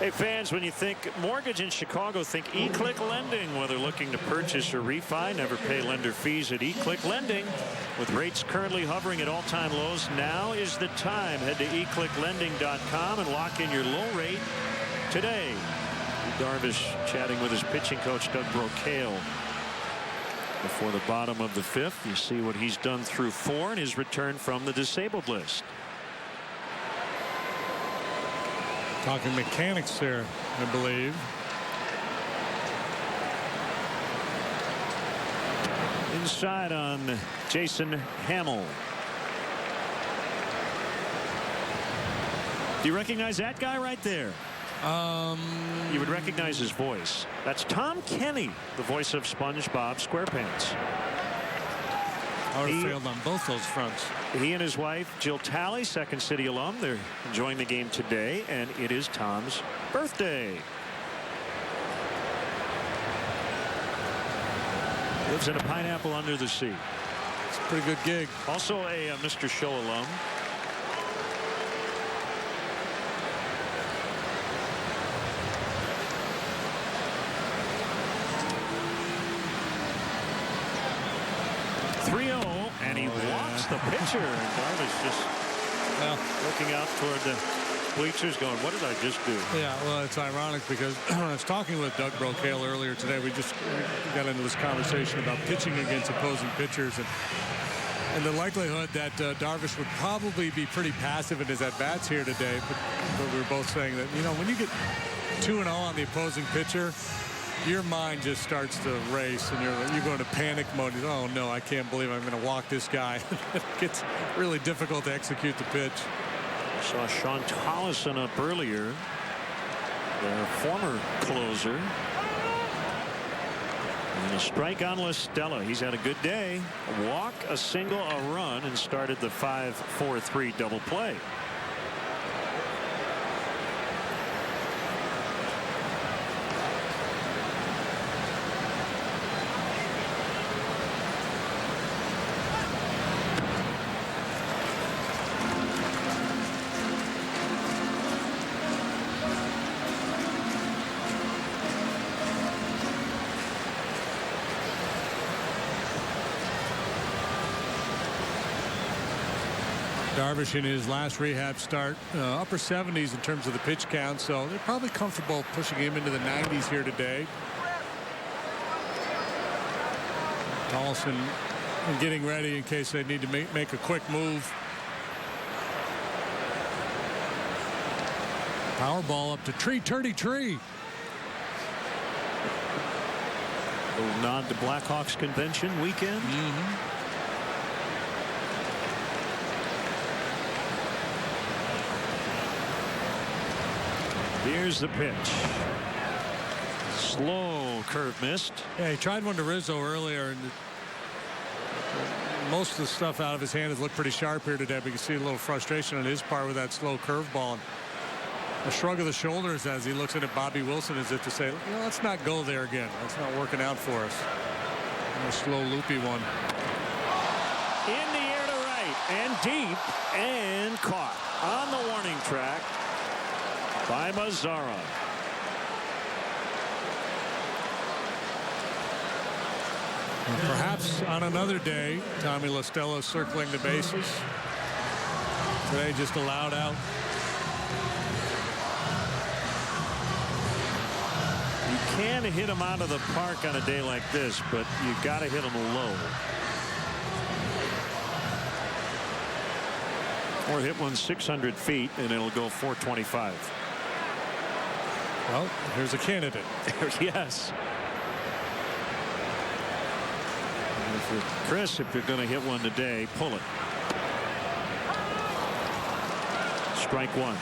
Hey fans, when you think mortgage in Chicago, think eClick Lending. Whether looking to purchase or refi, never pay lender fees at eClick Lending. With rates currently hovering at all-time lows, now is the time. Head to eclicklending.com and lock in your low rate today. Darvish chatting with his pitching coach, Doug Brocail, before the bottom of the fifth. You see what he's done through 4 in his return from the disabled list. Talking mechanics there, I believe. Inside on Jason Hamill. Do you recognize that guy right there? You would recognize his voice. That's Tom Kenny, the voice of SpongeBob SquarePants. I would have failed on both those fronts. He and his wife, Jill Talley, Second City alum, they're enjoying the game today, and it is Tom's birthday. Lives in a pineapple under the sea. It's a pretty good gig. Also a Mr. Show alum. And he walks the pitcher. And Darvish just looking out toward the bleachers going, what did I just do? Yeah, well, it's ironic because I was talking with Doug Brocail earlier today. We got into this conversation about pitching against opposing pitchers and the likelihood that Darvish would probably be pretty passive in his at-bats here today. But we were both saying that, you know, when you get 2-0 on the opposing pitcher, your mind just starts to race and you go into panic mode. Oh no, I can't believe I'm going to walk this guy. It gets really difficult to execute the pitch. Saw Sean Tollison up earlier, their former closer. And a strike on LaStella. He's had a good day. A walk, a single, a run, and started the 5-4-3 double play. Darvish in his last rehab start, upper 70s in terms of the pitch count, so they're probably comfortable pushing him into the 90s here today. Tollison getting ready in case they need to make a quick move. Power ball up to Tree. A little nod to Blackhawks convention weekend. Here's the pitch. Slow curve missed. Yeah, he tried one to Rizzo earlier, and most of the stuff out of his hand has looked pretty sharp here today. But you can see a little frustration on his part with that slow curveball. A shrug of the shoulders as he looks at Bobby Wilson as if to say, you know, let's not go there again. That's not working out for us. And a slow, loopy one. In the air to right and deep and caught on the warning track by Mazzara. And perhaps on another day, Tommy LaStella circling the bases. Today just allowed out. You can hit him out of the park on a day like this, but you got to hit him low. Or hit one 600 feet and it'll go 425. Well, here's a candidate. Yes. Chris, if you're going to hit one today, pull it. Strike one.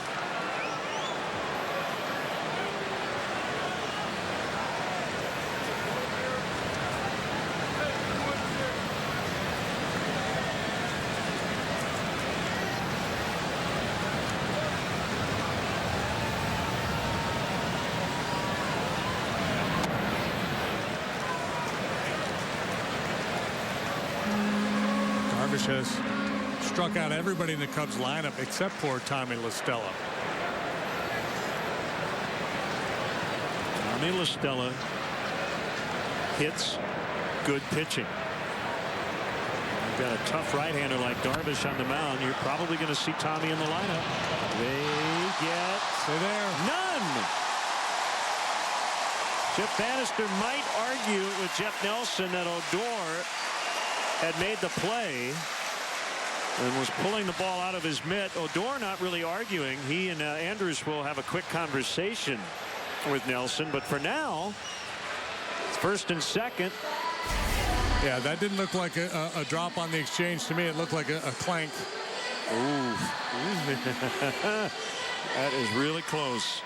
Has struck out everybody in the Cubs lineup except for Tommy LaStella. Tommy La Stella hits good pitching. You've got a tough right-hander like Darvish on the mound. You're probably going to see Tommy in the lineup. They get none. Jeff Bannister might argue with Jeff Nelson that Odor had made the play and was pulling the ball out of his mitt. Odor not really arguing. He and Andrews will have a quick conversation with Nelson. But for now, it's first and second. Yeah, that didn't look like a drop on the exchange to me. It looked like a clank. Ooh. That is really close.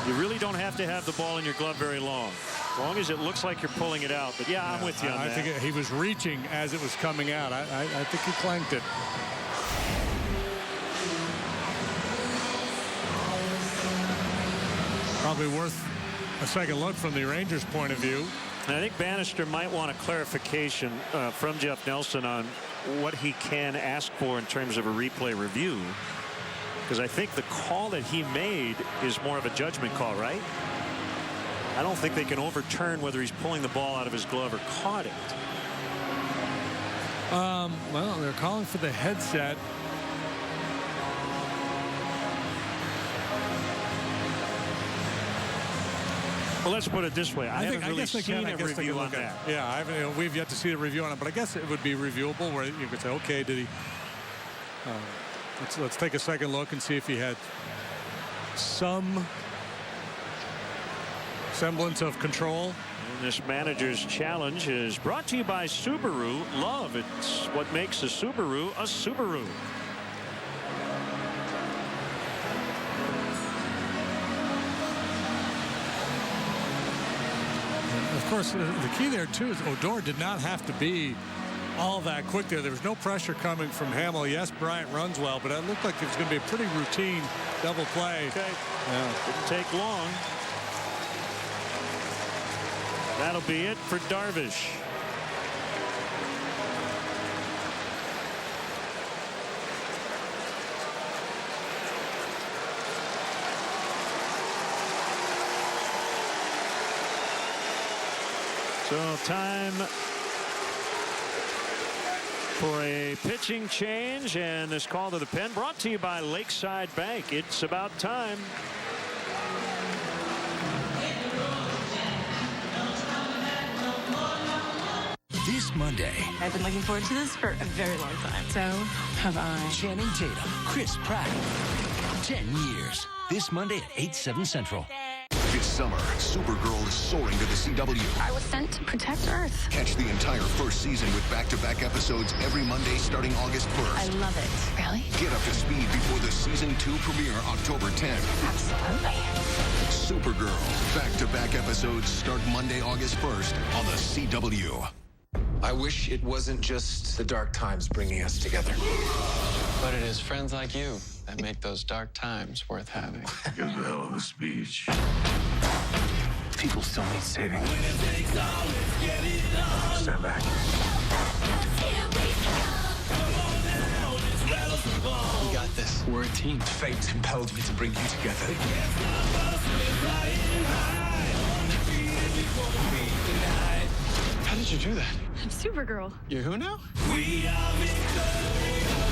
You really don't have to have the ball in your glove very long. As long as it looks like you're pulling it out. But yeah, I'm with you on that. I think he was reaching as it was coming out. I think he clanked it. Probably worth a second look from the Rangers' point of view. And I think Bannister might want a clarification from Jeff Nelson on what he can ask for in terms of a replay review. Because I think the call that he made is more of a judgment call, right? I don't think they can overturn whether he's pulling the ball out of his glove or caught it. Well, they're calling for the headset. Well, let's put it this way. I haven't really seen a review on that. Yeah, we've yet to see a review on it, but I guess it would be reviewable where you could say, okay, did he... Let's take a second look and see if he had some semblance of control. And this manager's challenge is brought to you by Subaru. Love, it's what makes a Subaru a Subaru. Of course, the key there, too, is Odor did not have to be all that quick there. There was no pressure coming from Hamill. Yes, Bryant runs well, but it looked like it was going to be a pretty routine double play. Okay. Yeah. Didn't take long. That'll be it for Darvish. So time for a pitching change, and this call to the pen brought to you by Lakeside Bank. It's about time. This Monday, I've been looking forward to this for a very long time. So have I. Channing Tatum, Chris Pratt, 10 years. This Monday at 8/7 Central. This summer, Supergirl is soaring to the CW. I was sent to protect Earth. Catch the entire first season with back-to-back episodes every Monday starting August 1st. I love it. Really? Get up to speed before the season 2 premiere October 10th. Absolutely. Supergirl. Back-to-back episodes start Monday, August 1st on the CW. I wish it wasn't just the dark times bringing us together. But it is friends like you that make those dark times worth having. Give a hell of a speech. People still need saving. Stand back. We got this. We're a team. Fate impelled me to bring you together. How did you do that? I'm Supergirl. You're who now? We are victorious.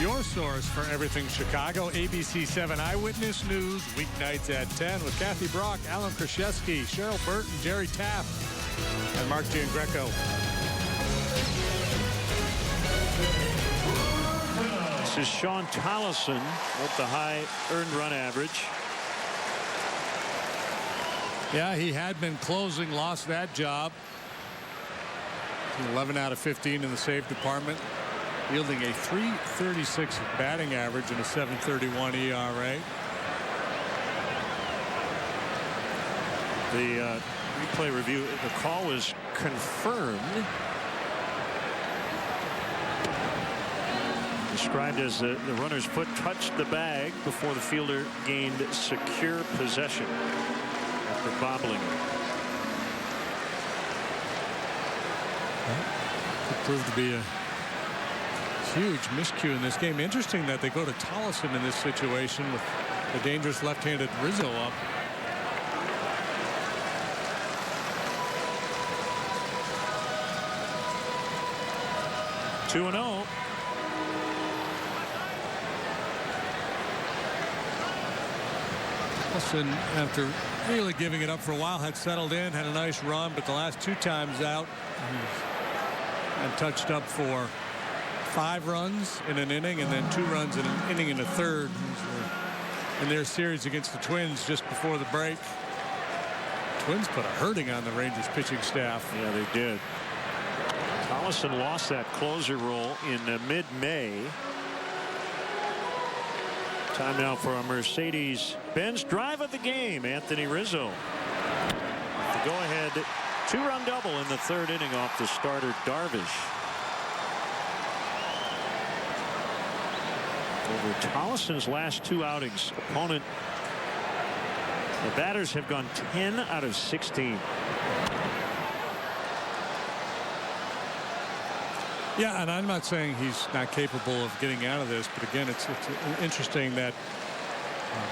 Your source for everything Chicago, ABC 7 Eyewitness News, weeknights at 10 with Kathy Brock, Alan Kraszewski, Cheryl Burton, Jerry Taft, and Mark Giangreco. This is Sean Tollison with the high earned run average. Yeah, he had been closing, lost that job. 11 out of 15 in the save department, yielding a .336 batting average and a .731 ERA. The replay review, the call was confirmed. Described as the runner's foot touched the bag before the fielder gained secure possession after bobbling it. Could prove to be a huge miscue in this game. Interesting that they go to Tollison in this situation with the dangerous left-handed Rizzo up. Two and 0. Tollison, after really giving it up for a while, had settled in, had a nice run, but the last 2 times out and touched up for 5 runs in an inning and then 2 runs in an inning and a third in their series against the Twins just before the break. Twins put a hurting on the Rangers pitching staff. Yeah, they did. Tollison lost that closer role in mid-May. Time now for a Mercedes-Benz drive of the game. Anthony Rizzo. The go-ahead 2-run double in the 3rd inning off the starter Darvish. Over Tollison's last 2 outings, opponent, the batters have gone 10 out of 16. Yeah, and I'm not saying he's not capable of getting out of this, but again, it's interesting that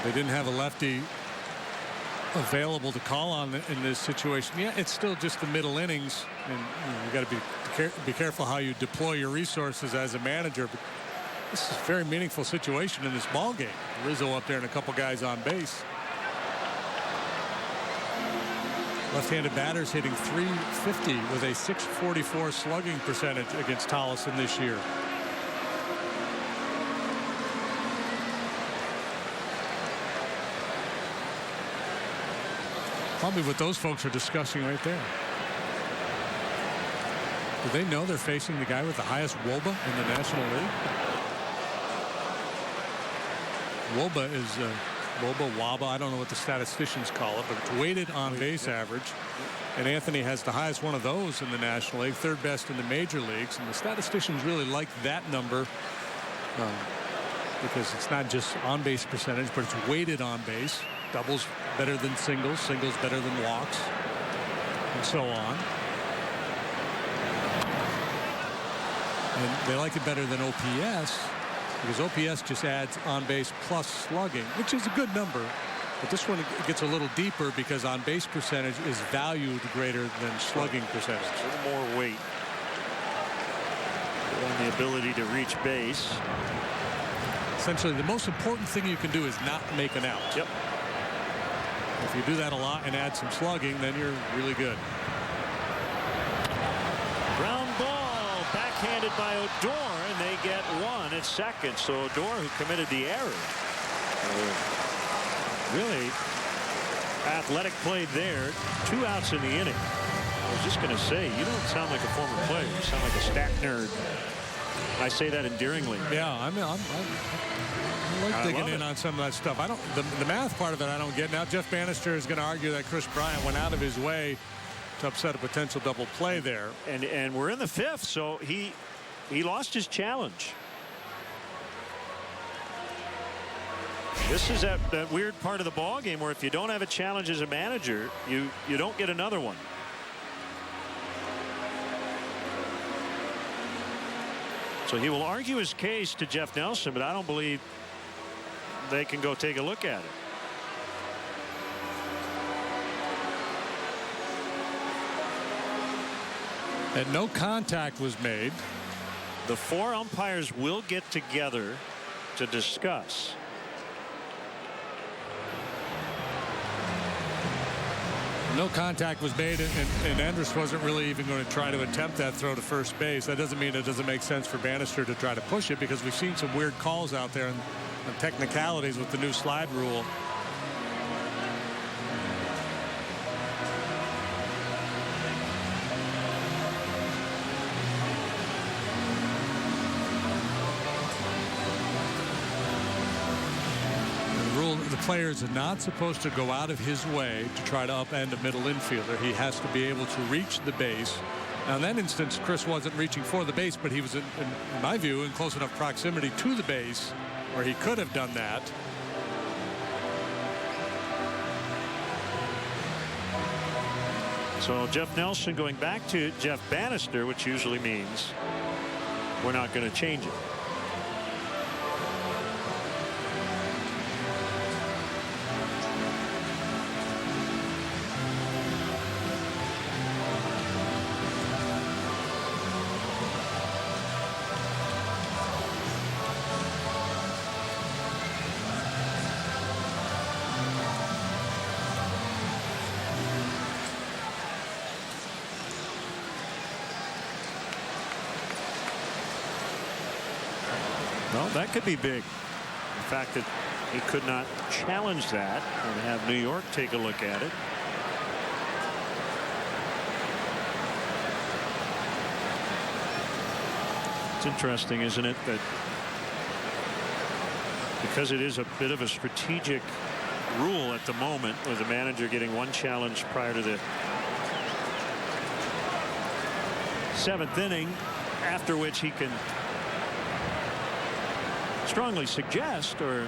they didn't have a lefty available to call on in this situation. Yeah, it's still just the middle innings, and you got to be careful how you deploy your resources as a manager. But this is a very meaningful situation in this ball game. Rizzo up there and a couple guys on base. Left-handed batters hitting .350 with a .644 slugging percentage against Tollison this year. Probably what those folks are discussing right there. Do they know they're facing the guy with the highest WOBA in the National League? WOBA is WOBA, I don't know what the statisticians call it, but it's weighted on base average. And Anthony has the highest one of those in the National League, 3rd best in the major leagues. And the statisticians really like that number because it's not just on base percentage, but it's weighted on base. Doubles better than singles, singles better than walks, and so on. And they like it better than OPS because OPS just adds on base plus slugging, which is a good number. But this one gets a little deeper because on base percentage is valued greater than slugging percentage. A little more weight on the ability to reach base. Essentially, the most important thing you can do is not make an out. Yep. If you do that a lot and add some slugging, then you're really good. Ground ball backhanded by Odor, and they get 1 at second. So Odor, who committed the error, really athletic play there. 2 outs in the inning. I was just going to say, you don't sound like a former player. You sound like a stat nerd. I say that endearingly. Yeah, I like digging in on some of that stuff. I don't. The math part of it I don't get. Now Jeff Bannister is going to argue that Chris Bryant went out of his way to upset a potential double play there. And we're in the 5th, so he lost his challenge. This is that weird part of the ball game where if you don't have a challenge as a manager, you don't get another one. So he will argue his case to Jeff Nelson, but I don't believe they can go take a look at it. And no contact was made. The 4 umpires will get together to discuss. No contact was made, and Andrus wasn't really even going to try to attempt that throw to first base. That doesn't mean it doesn't make sense for Bannister to try to push it, because we've seen some weird calls out there and technicalities with the new slide rule. The player is not supposed to go out of his way to try to upend a middle infielder. He has to be able to reach the base. Now, in that instance, Chris wasn't reaching for the base, but he was, in my view, in close enough proximity to the base where he could have done that. So Jeff Nelson going back to Jeff Bannister, which usually means we're not going to change it. Well, that could be big. The fact that he could not challenge that and have New York take a look at it. It's interesting, isn't it, that because it is a bit of a strategic rule at the moment, with the manager getting one challenge prior to the 7th inning, after which he can strongly suggest or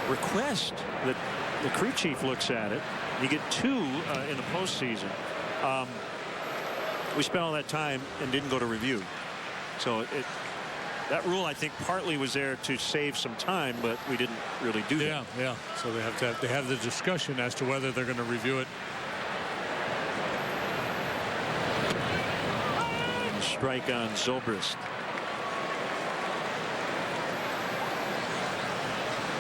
request that the crew chief looks at it. You get 2 in the postseason. We spent all that time and didn't go to review. So that rule, I think, partly was there to save some time, but we didn't really do that. Yeah. So they have the discussion as to whether they're going to review it. And strike on Zobrist.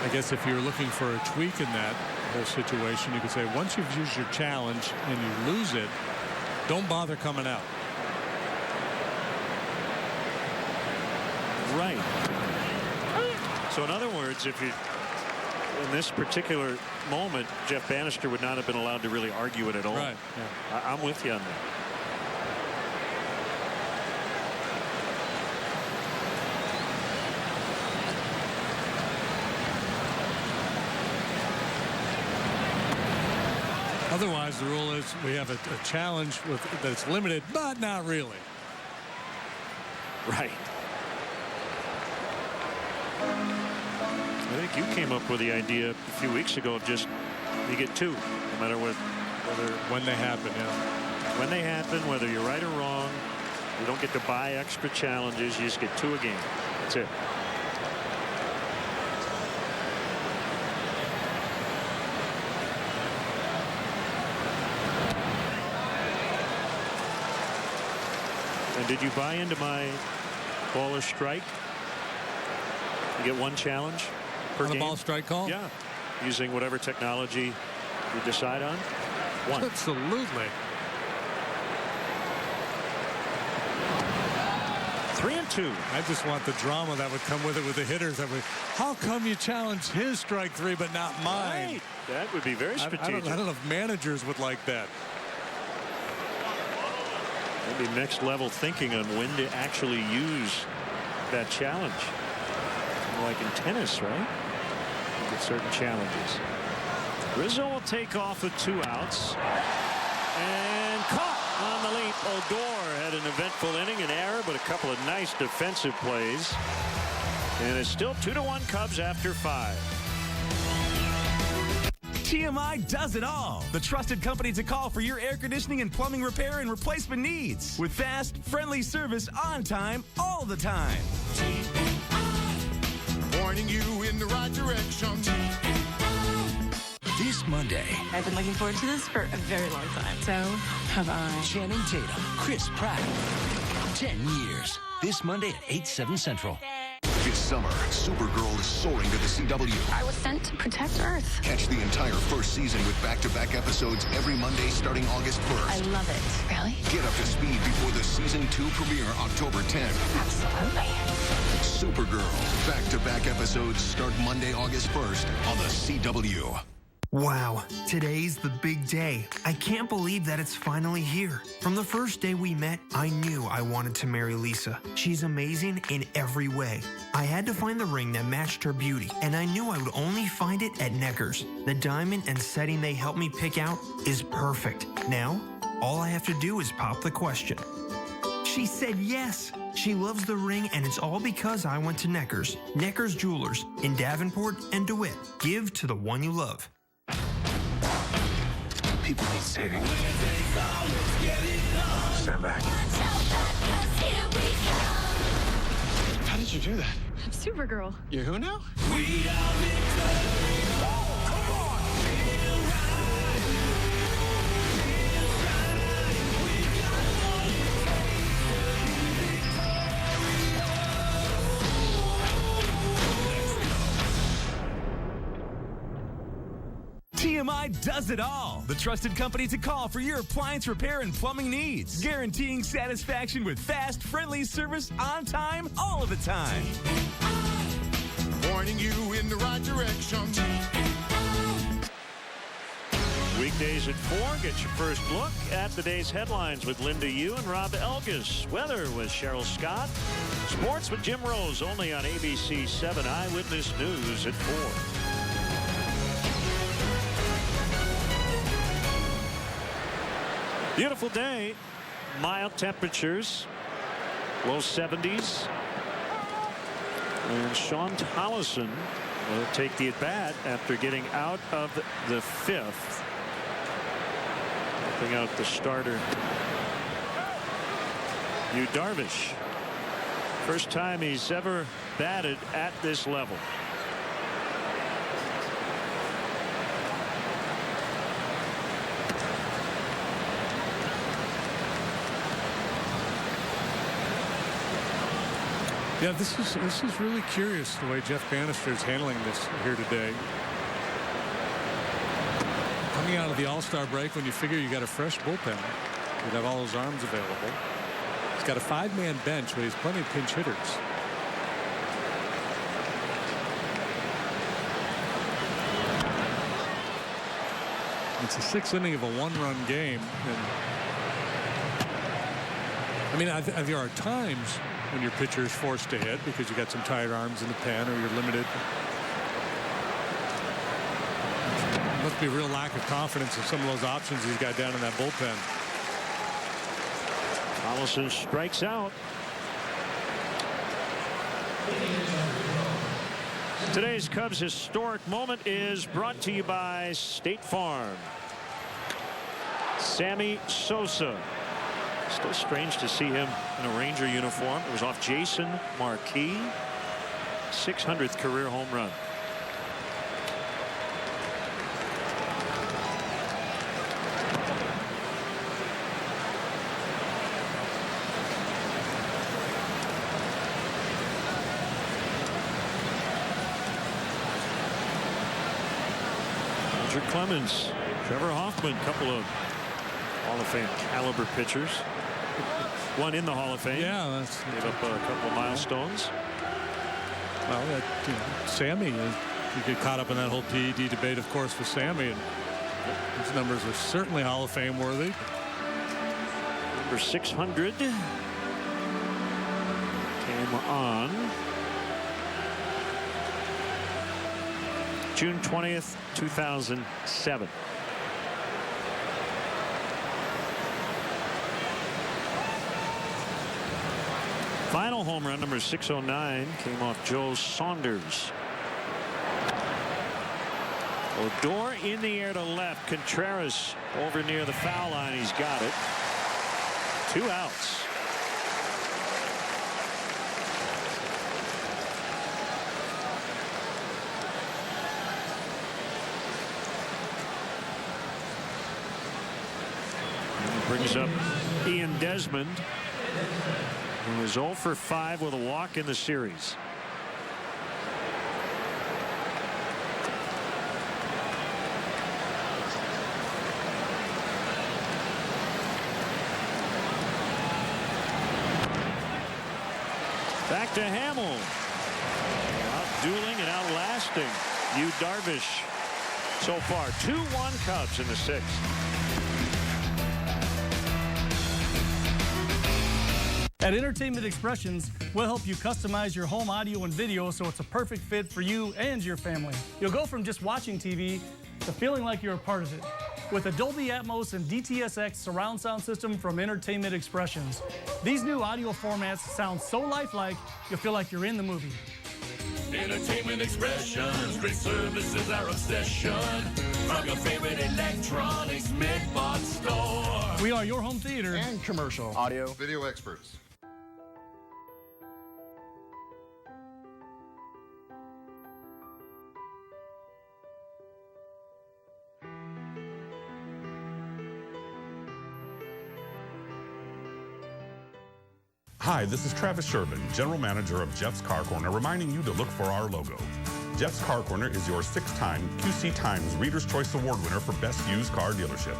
I guess if you're looking for a tweak in that whole situation, you could say once you've used your challenge and you lose it, don't bother coming out. Right. So in other words, if you, in this particular moment, Jeff Bannister would not have been allowed to really argue it at all. Right. Yeah. I'm with you on that. Otherwise, the rule is we have a challenge that's limited, but not really. Right. I think you came up with the idea a few weeks ago of just you get 2, no matter when they happen. Yeah. When they happen, whether you're right or wrong, you don't get to buy extra challenges. You just get 2 a game. That's it. And did you buy into my ball or strike? You get 1 challenge per on game. The ball strike call? Yeah. Using whatever technology you decide on. 1. Absolutely. 3-2. I just want the drama that would come with it with the hitters. How come you challenge his strike 3 but not mine? Right. That would be very strategic. I don't know if managers would like that. Maybe next level thinking on when to actually use that challenge. Like in tennis, right? You get certain challenges. Rizzo will take off with 2 outs. And caught on the leap. Odor had an eventful inning, an error, but a couple of nice defensive plays. And it's still 2-1 Cubs after 5. TMI does it all. The trusted company to call for your air conditioning and plumbing repair and replacement needs. With fast, friendly service on time, all the time. Pointing you in the right direction. This Monday, I've been looking forward to this for a very long time. So have I. Channing Tatum, Chris Pratt. 10 years. This Monday at 8/7 Central. This summer, Supergirl is soaring to the CW. I was sent to protect Earth. Catch the entire first season with back-to-back episodes every Monday starting August 1st. I love it. Really? Get up to speed before the season 2 premiere October 10th. Absolutely. Supergirl. Back-to-back episodes start Monday, August 1st on the CW. Wow, today's the big day. I can't believe that it's finally here. From the first day we met, I knew I wanted to marry Lisa. She's amazing in every way. I had to find the ring that matched her beauty, and I knew I would only find it at Necker's. The diamond and setting they helped me pick out is perfect. Now, all I have to do is pop the question. She said yes. She loves the ring, and it's all because I went to Necker's. Necker's Jewelers in Davenport and DeWitt. Give to the one you love. People need saving. Stand back. How did you do that? I'm Supergirl. You're who now? TMI does it all. The trusted company to call for your appliance repair and plumbing needs. Guaranteeing satisfaction with fast, friendly service on time, all of the time. Pointing you in the right direction. Weekdays at 4, get your first look at the day's headlines with Linda Yu and Rob Elgis. Weather with Cheryl Scott. Sports with Jim Rose, only on ABC 7 Eyewitness News at 4. Beautiful day, mild temperatures, low 70s. And Sean Tollison will take the at-bat after getting out of the 5th. Helping out the starter, Yu Darvish. First time he's ever batted at this level. Yeah, this is really curious the way Jeff Bannister is handling this here today. Coming out of the All-Star break, when you figure you got a fresh bullpen, you'd have all those arms available. He's got a 5-man bench, but he's plenty of pinch hitters. It's the 6th inning of a 1-run game, and I mean, there are times when your pitcher is forced to hit because you got some tired arms in the pen or you're limited. There must be a real lack of confidence in some of those options he's got down in that bullpen. Tollison strikes out. Today's Cubs historic moment is brought to you by State Farm. Sammy Sosa. Still strange to see him in a Ranger uniform. It was off Jason Marquis. 600th career home run. Roger Clemens, Trevor Hoffman, couple of Hall of Fame caliber pitchers. One in the Hall of Fame. Yeah, that's gave up a couple of milestones. Well, Sammy, you get caught up in that whole PED debate, of course, with Sammy, and his numbers are certainly Hall of Fame worthy. Number 600 came on June 20th, 2007. Final home run, number 609, came off Joe Saunders. Odor in the air to left. Contreras over near the foul line. He's got it. 2 outs. And he brings up Ian Desmond, who is 0 for 5 with a walk in the series. Back to Hamill. Out dueling and outlasting Yu Darvish. so far. 2-1 Cubs in the 6th. At Entertainment Expressions, we'll help you customize your home audio and video so it's a perfect fit for you and your family. You'll go from just watching TV to feeling like you're a part of it. With a Dolby Atmos and DTSX surround sound system from Entertainment Expressions. These new audio formats sound so lifelike, you'll feel like you're in the movie. Entertainment Expressions, great service is our obsession. From your favorite electronics mid-box store. We are your home theater and commercial audio video experts. Hi, this is Travis Shervin, General Manager of Jeff's Car Corner, reminding you to look for our logo. Jeff's Car Corner is your 6-time QC Times Reader's Choice Award winner for Best Used Car Dealership.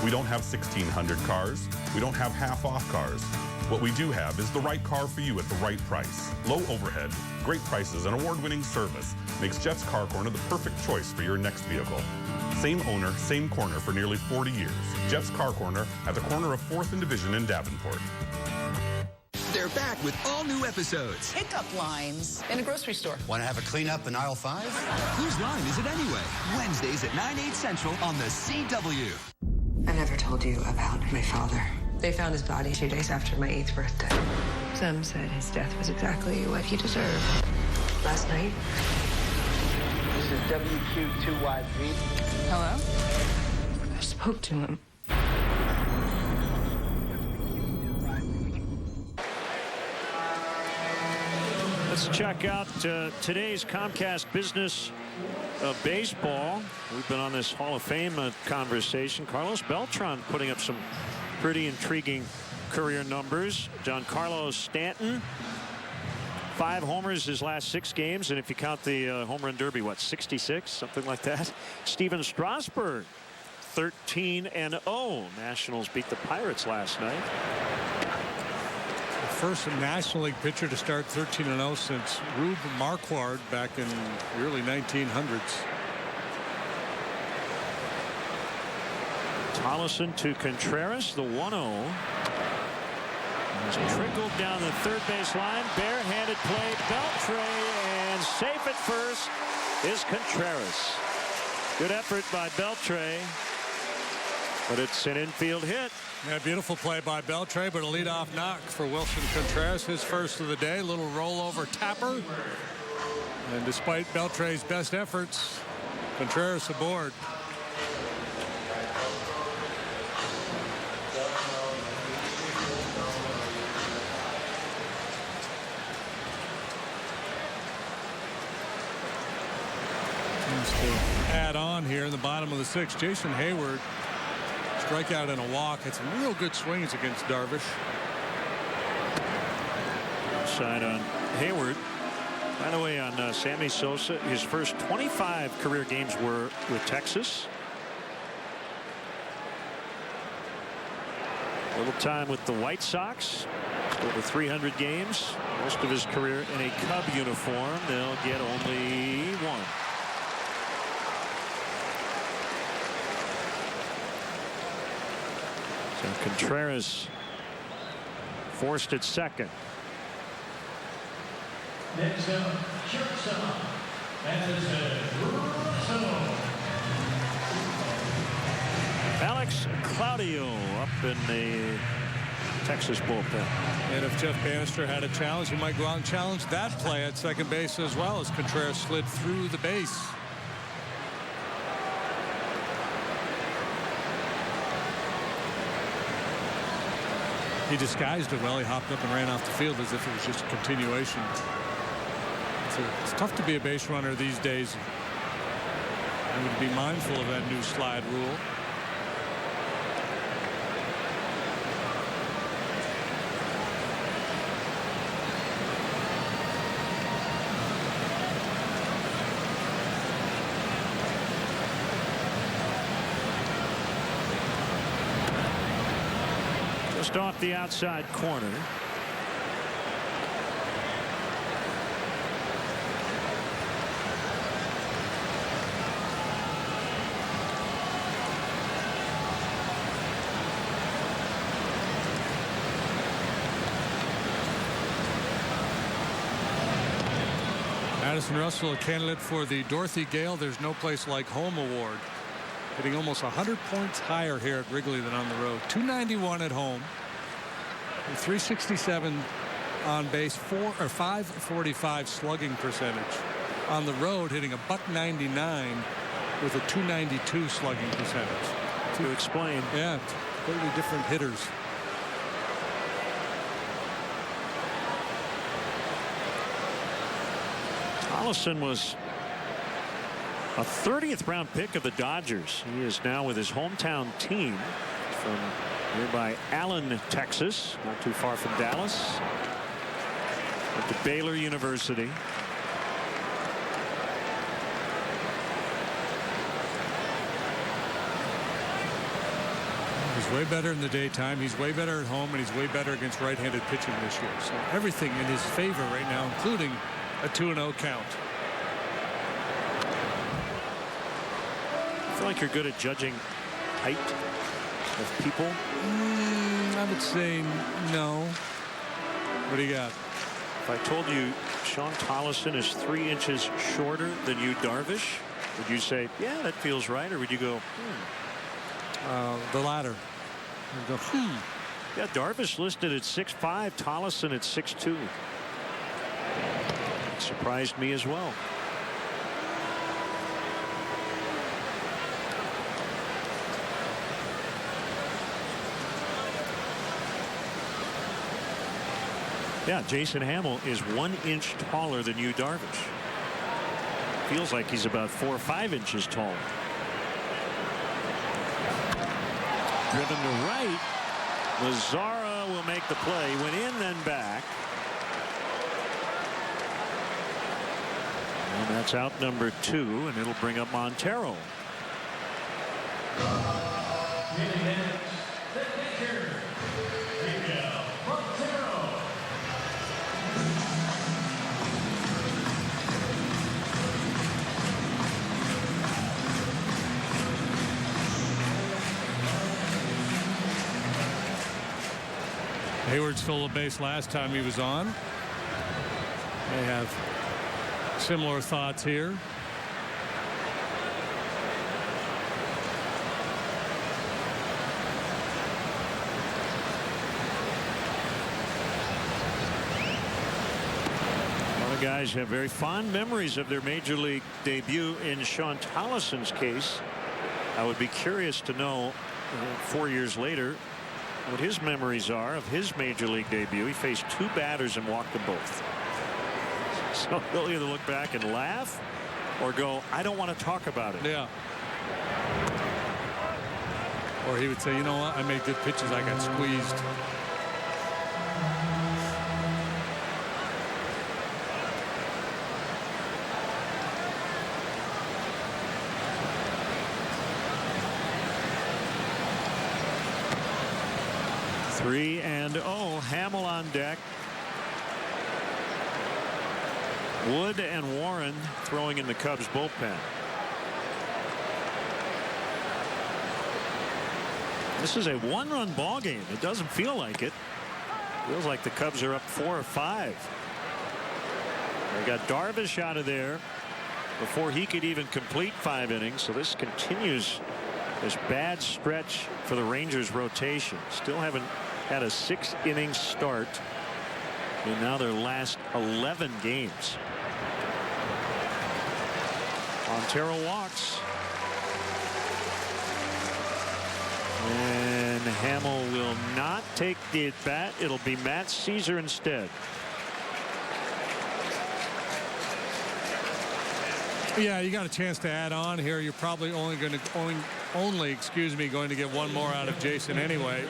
We don't have 1,600 cars. We don't have half-off cars. What we do have is the right car for you at the right price. Low overhead, great prices, and award-winning service makes Jeff's Car Corner the perfect choice for your next vehicle. Same owner, same corner for nearly 40 years. Jeff's Car Corner at the corner of 4th and Division in Davenport. They're back with all new episodes. Pickup lines in a grocery store. Want to have a cleanup in aisle 5? Whose line is it anyway? Wednesdays at 9/8 Central on the CW. I never told you about my father. They found his body 2 days after my 8th birthday. Some said his death was exactly what he deserved. Last night. This is WQ2YZ. Hello? I spoke to him. Let's check out today's Comcast Business of Baseball. We've been on this Hall of Fame conversation. Carlos Beltran putting up some pretty intriguing career numbers. Giancarlo Stanton, 5 homers his last 6 games, and if you count the home run derby, what, 66, something like that. Steven Strasburg, 13-0. Nationals beat the Pirates last night. First National League pitcher to start 13-0 since Rube Marquard back in the early 1900s. Tollison to Contreras, the 1-0. Has trickled down the third base line. Barehanded play, Beltre, and safe at first is Contreras. Good effort by Beltre, but it's an infield hit. Yeah, beautiful play by Beltre, but a leadoff knock for Wilson Contreras, his first of the day. Little rollover tapper. And despite Beltre's best efforts, Contreras aboard. Seems to add on here in the bottom of the 6th. Jason Hayward. Strikeout and a walk. Had some real good swings against Darvish. Side on Hayward. By the way, on Sammy Sosa, his first 25 career games were with Texas. A little time with the White Sox. Over 300 games. Most of his career in a Cub uniform. They'll get only 1. So Contreras forced at second. Next up, shortstop. That is Alex Claudio up in the Texas bullpen. And if Jeff Bannister had a challenge, he might go out and challenge that play at second base as well, as Contreras slid through the base. He disguised it well. He hopped up and ran off the field as if it was just a continuation. It's tough to be a base runner these days. I would be mindful of that new slide rule. Just off the outside corner. Addison Russell, a candidate for the Dorothy Gale There's No Place Like Home Award. Hitting almost 100 points higher here at Wrigley than on the road. 291 at home. 367 on base, 545 slugging percentage. On the road, hitting a .199 with a 292 slugging percentage. To explain. Yeah, totally different hitters. Tollefson was a 30th round pick of the Dodgers. He is now with his hometown team from nearby Allen, Texas, not too far from Dallas. Went to Baylor University. He's way better in the daytime. He's way better at home, and he's way better against right-handed pitching this year. So everything in his favor right now, including a 2-0 count. I feel like you're good at judging height of people. I would say no. What do you got? If I told you Sean Tollefson is 3 inches shorter than you, Darvish, would you say, yeah, that feels right? Or would you go, the latter. Go, Yeah, Darvish listed at 6'5", Tollefson at 6'2". It surprised me as well. Yeah, Jason Hamill is 1 inch taller than you, Darvish. Feels like he's about 4 or 5 inches taller. Driven to right. Lazara will make the play. Went in, then back. And that's out number 2, and it'll bring up Montero. Hayward stole a base last time he was on. They have similar thoughts here. A lot of guys have very fond memories of their major league debut. In Sean Tollefson's case, I would be curious to know 4 years later what his memories are of his major league debut. He faced 2 batters and walked them both. So he'll either look back and laugh or go, I don't want to talk about it. Yeah. Or he would say, you know what, I made good pitches, I got squeezed. Three and Hamill on deck. Wood and Warren throwing in the Cubs bullpen. This is a 1-run ball game. It doesn't feel like it. Feels like the Cubs are up 4 or 5. They got Darvish out of there before he could even complete 5 innings. So this continues this bad stretch for the Rangers rotation. Still haven't had a 6-inning start in now their last 11 games. Montero walks. And Hamill will not take the at bat. It'll be Matt Caesar instead. Yeah, you got a chance to add on here. You're probably only going to going to get one more out of Jason anyway.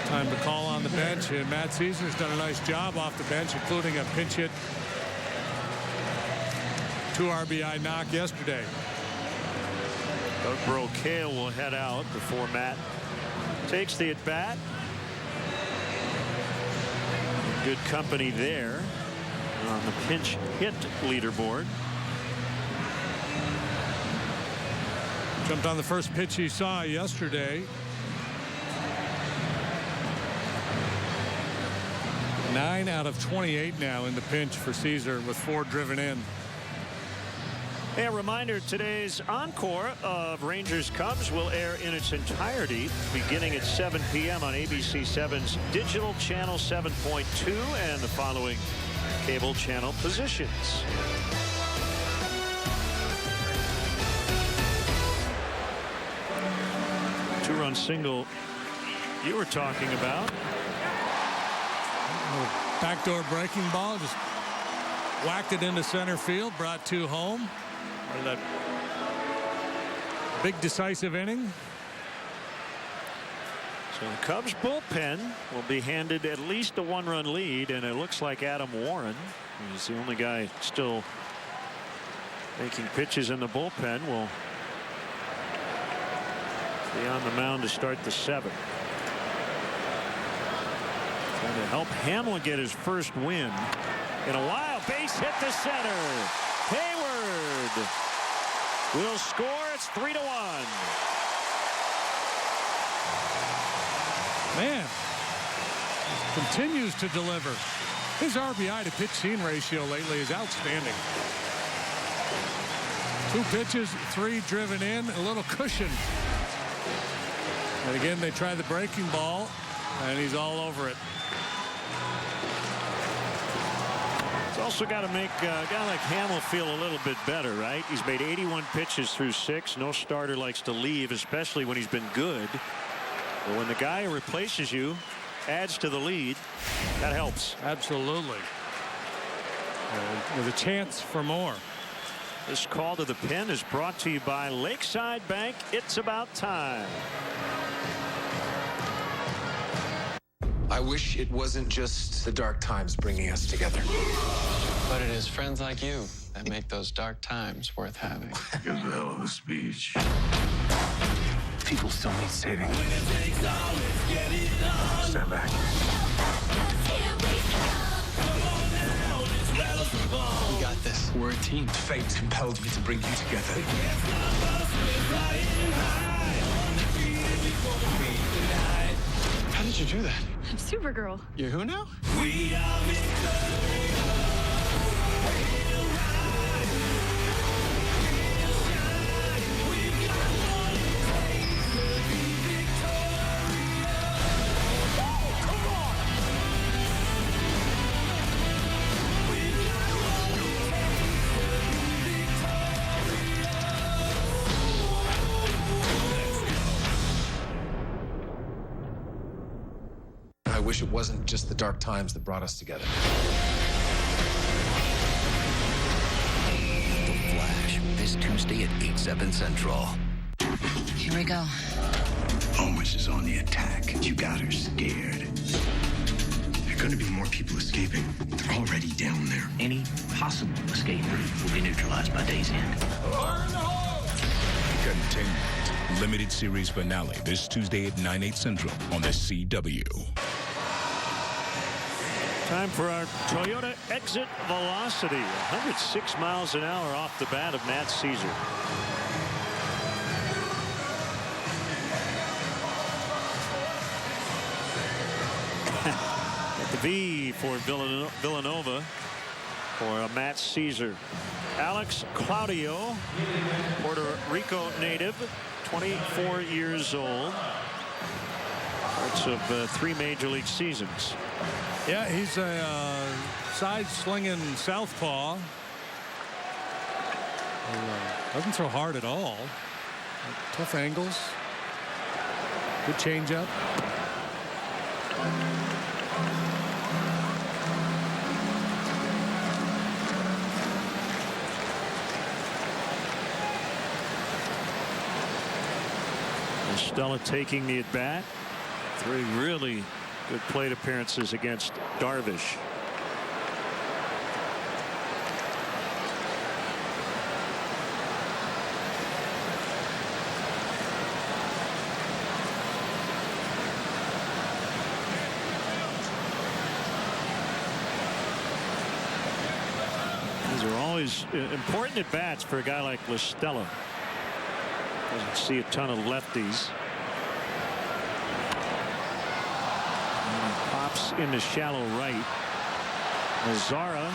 Time to call on the bench, and Matt Caesar's done a nice job off the bench, including a pinch hit 2 RBI knock yesterday. Doug Brocale will head out before Matt takes the at bat. Good company there on the pinch hit leaderboard. Jumped on the first pitch he saw yesterday. 9 out of 28 now in the pinch for Caesar with 4 driven in. A reminder, today's encore of Rangers Cubs will air in its entirety beginning at 7 p.m. on ABC 7's digital channel 7.2 and the following cable channel positions. Two-run single you were talking about. Backdoor breaking ball, just whacked it into center field, brought 2 home. That big decisive inning. So the Cubs bullpen will be handed at least a 1-run lead, and it looks like Adam Warren is the only guy still making pitches in the bullpen. Will be on the mound to start the 7th. Trying to help Hamlin get his first win in a while. Base hit to center. Hayward will score. It's 3-1. Man, continues to deliver. His RBI to pitch seen ratio lately is outstanding. 2 pitches, 3 driven in, a little cushion. And again, they try the breaking ball, and he's all over it. It's also got to make a guy like Hamill feel a little bit better, right? He's made 81 pitches through 6. No starter likes to leave, especially when he's been good. But when the guy who replaces you adds to the lead, that helps. Absolutely. With a chance for more. This call to the pen is brought to you by Lakeside Bank. It's about time. I wish it wasn't just the dark times bringing us together. But it is friends like you that make those dark times worth having. It was a hell of a speech. People still need saving. Stand back. We got this. We're a team. Fate compelled me to bring you together. How did you do that? I'm Supergirl. You're who now? We are victorious. I wish it wasn't just the dark times that brought us together. The Flash, this Tuesday at 8/7 Central. Here we go. Almost is on the attack. You got her scared. There are going to be more people escaping. They're already down there. Any possible escape route will be neutralized by day's end. Containment. Limited series finale this Tuesday at 9/8 Central on the CW. Time for our Toyota exit velocity. 106 miles an hour off the bat of Matt Caesar. At the V for Villanova for Matt Caesar. Alex Claudio, Puerto Rico native, 24 years old. Parts of 3 major league seasons. Yeah, he's a side-slinging southpaw. Doesn't throw hard at all. Tough angles. Good changeup. Stella taking the at-bat. 3 really good plate appearances against Darvish. These are always important at-bats for a guy like LaStella. Doesn't see a ton of lefties. Pops into shallow right. Zara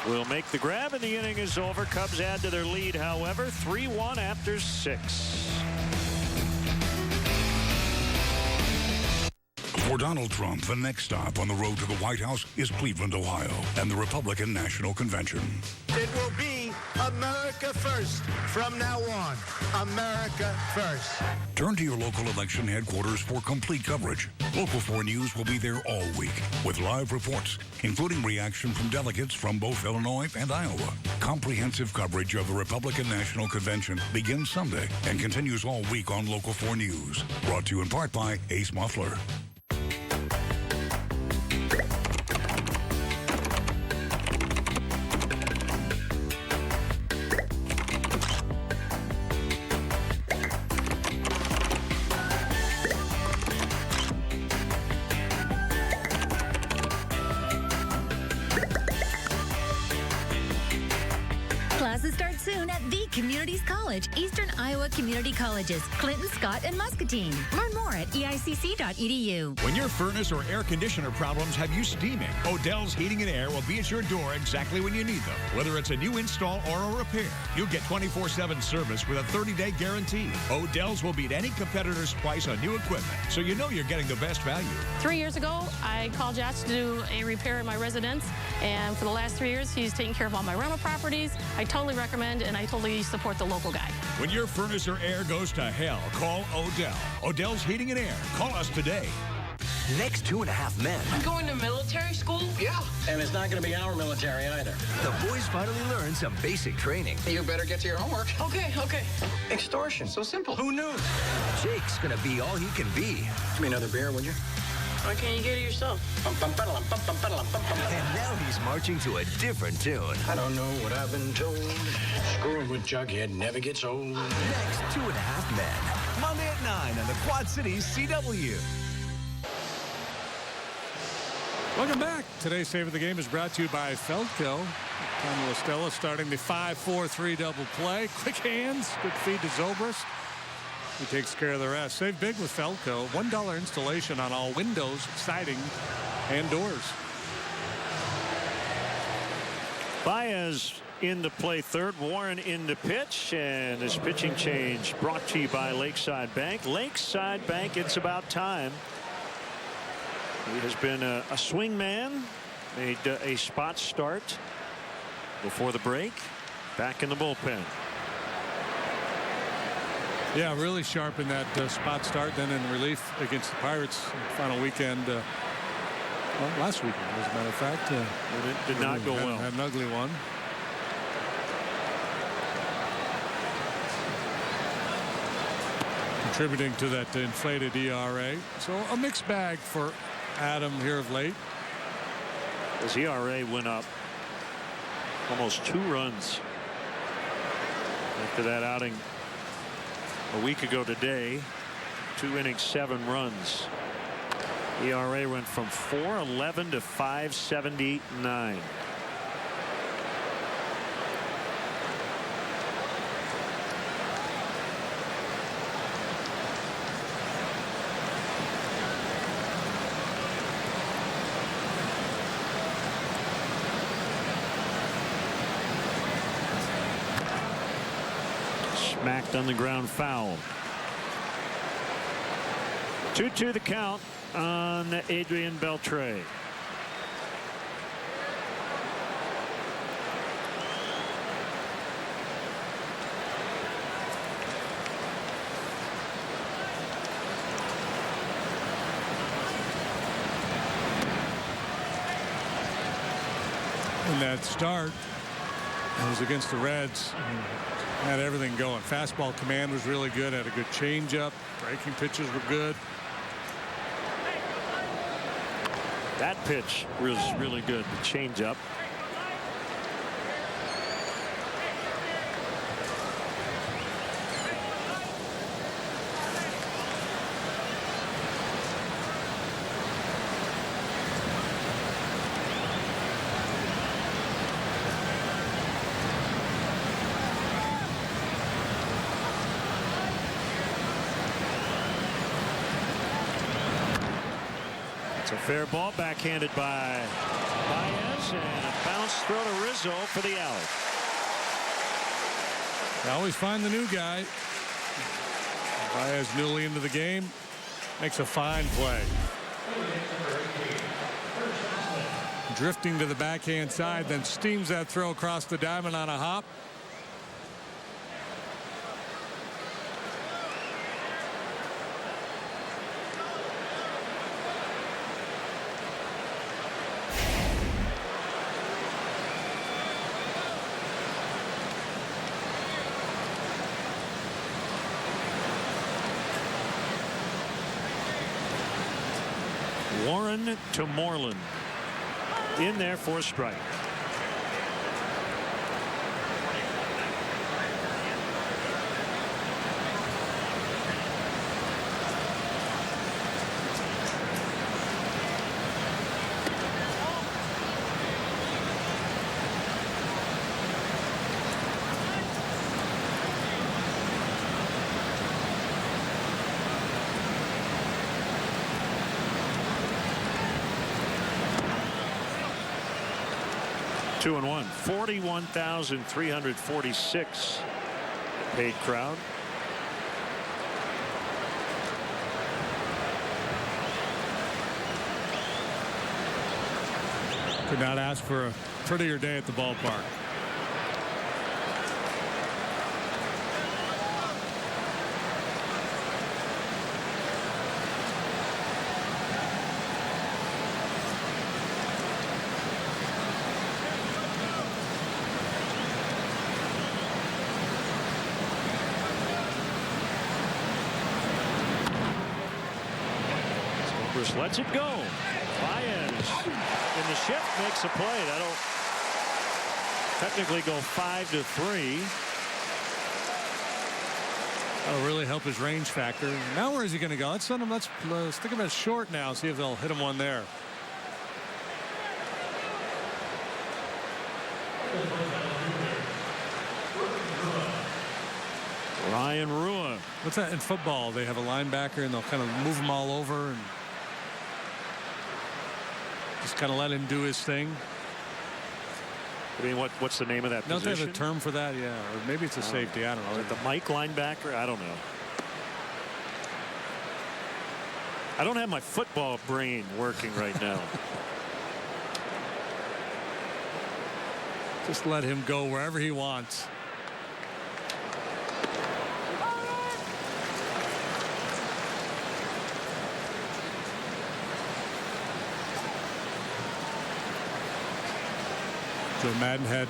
will make the grab, and the inning is over. Cubs add to their lead, however, 3-1 after 6. For Donald Trump, the next stop on the road to the White House is Cleveland, Ohio, and the Republican National Convention. It will be America first from now on. America first. Turn to your local election headquarters for complete coverage. Local 4 News will be there all week with live reports, including reaction from delegates from both Illinois and Iowa. Comprehensive coverage of the Republican National Convention begins Sunday and continues all week on Local 4 News. Brought to you in part by Ace Muffler. Classes start soon at the Communities College, Eastern Iowa Community Colleges, Clinton, Scott, and Muscatine. Learn more at eicc.edu. When your furnace or air conditioner problems have you steaming, Odell's Heating and Air will be at your door exactly when you need them. Whether it's a new install or a repair, you'll get 24/7 service with a 30-day guarantee. Odell's will beat any competitor's price on new equipment, so you know you're getting the best value. 3 years ago, I called Josh to do a repair in my residence, and for the last 3 years, he's taken care of all my rental properties. I totally recommend, and I totally support the local guy. When your furnace or air goes to hell, call Odell. Odell's Heating and Air. Call us today. Next 2.5 Men. Going to military school? Yeah. And it's not going to be our military either. The boys finally learn some basic training. You better get to your homework. Okay. Extortion. So simple. Who knew? Jake's gonna be all he can be. Give me another beer, would you? Why can't you get it yourself? And now he's marching to a different tune. I don't know what I've been told. Screwing with Jughead never gets old. Next 2.5 Men. Monday at 9 on the Quad Cities CW. Welcome back. Today's Save of the Game is brought to you by Feldco. Tom Listella starting the 5-4-3 double play. Quick hands, good feed to Zobrist. He takes care of the rest. Save big with Feldco. $1 installation on all windows, siding, and doors. Baez in to play third. Warren in to pitch. And this pitching change brought to you by Lakeside Bank. Lakeside Bank, it's about time. He has been a swing man. Made a spot start before the break. Back in the bullpen. Yeah, really sharp in that spot start, then in relief against the Pirates final weekend. Well, last weekend, as a matter of fact. And it did not go well. Had an ugly one. Contributing to that inflated ERA. So a mixed bag for Adam here of late. His ERA went up almost 2 runs after that outing a week ago today. 2 innings, 7 runs. ERA went from 4.11 to 5.79. Smacked on the ground, foul. 2-2 the count on Adrian Beltre. In that start, it was against the Reds. Had everything going. Fastball command was really good. Had a good changeup. Breaking pitches were good. That pitch was really good. The changeup. A fair ball backhanded by Baez. and a bounce throw to Rizzo for the out. They always find the new guy. Baez newly into the game. Makes a fine play. Drifting to the backhand side, then steams that throw across the diamond on a hop. Warren to Moreland. In there for a strike. Two and one. 41,346 paid crowd. Could not ask for a prettier day at the ballpark. Lets it go. Baez in the shift makes a play. That'll technically go 5-3. That'll really help his range factor. Now where is he going to go? Let's send him. Let's stick him at short now. See if they'll hit him one there. Ryan Rua. What's that in football? They have a linebacker and they'll kind of move him all over and just kind of let him do his thing. I mean, what's the name of that position? Don't they have a term for that? Yeah, or maybe it's a safety. I don't know. Is it the Mike linebacker? I don't know. I don't have my football brain working right now. Just let him go wherever he wants. Joe Madden had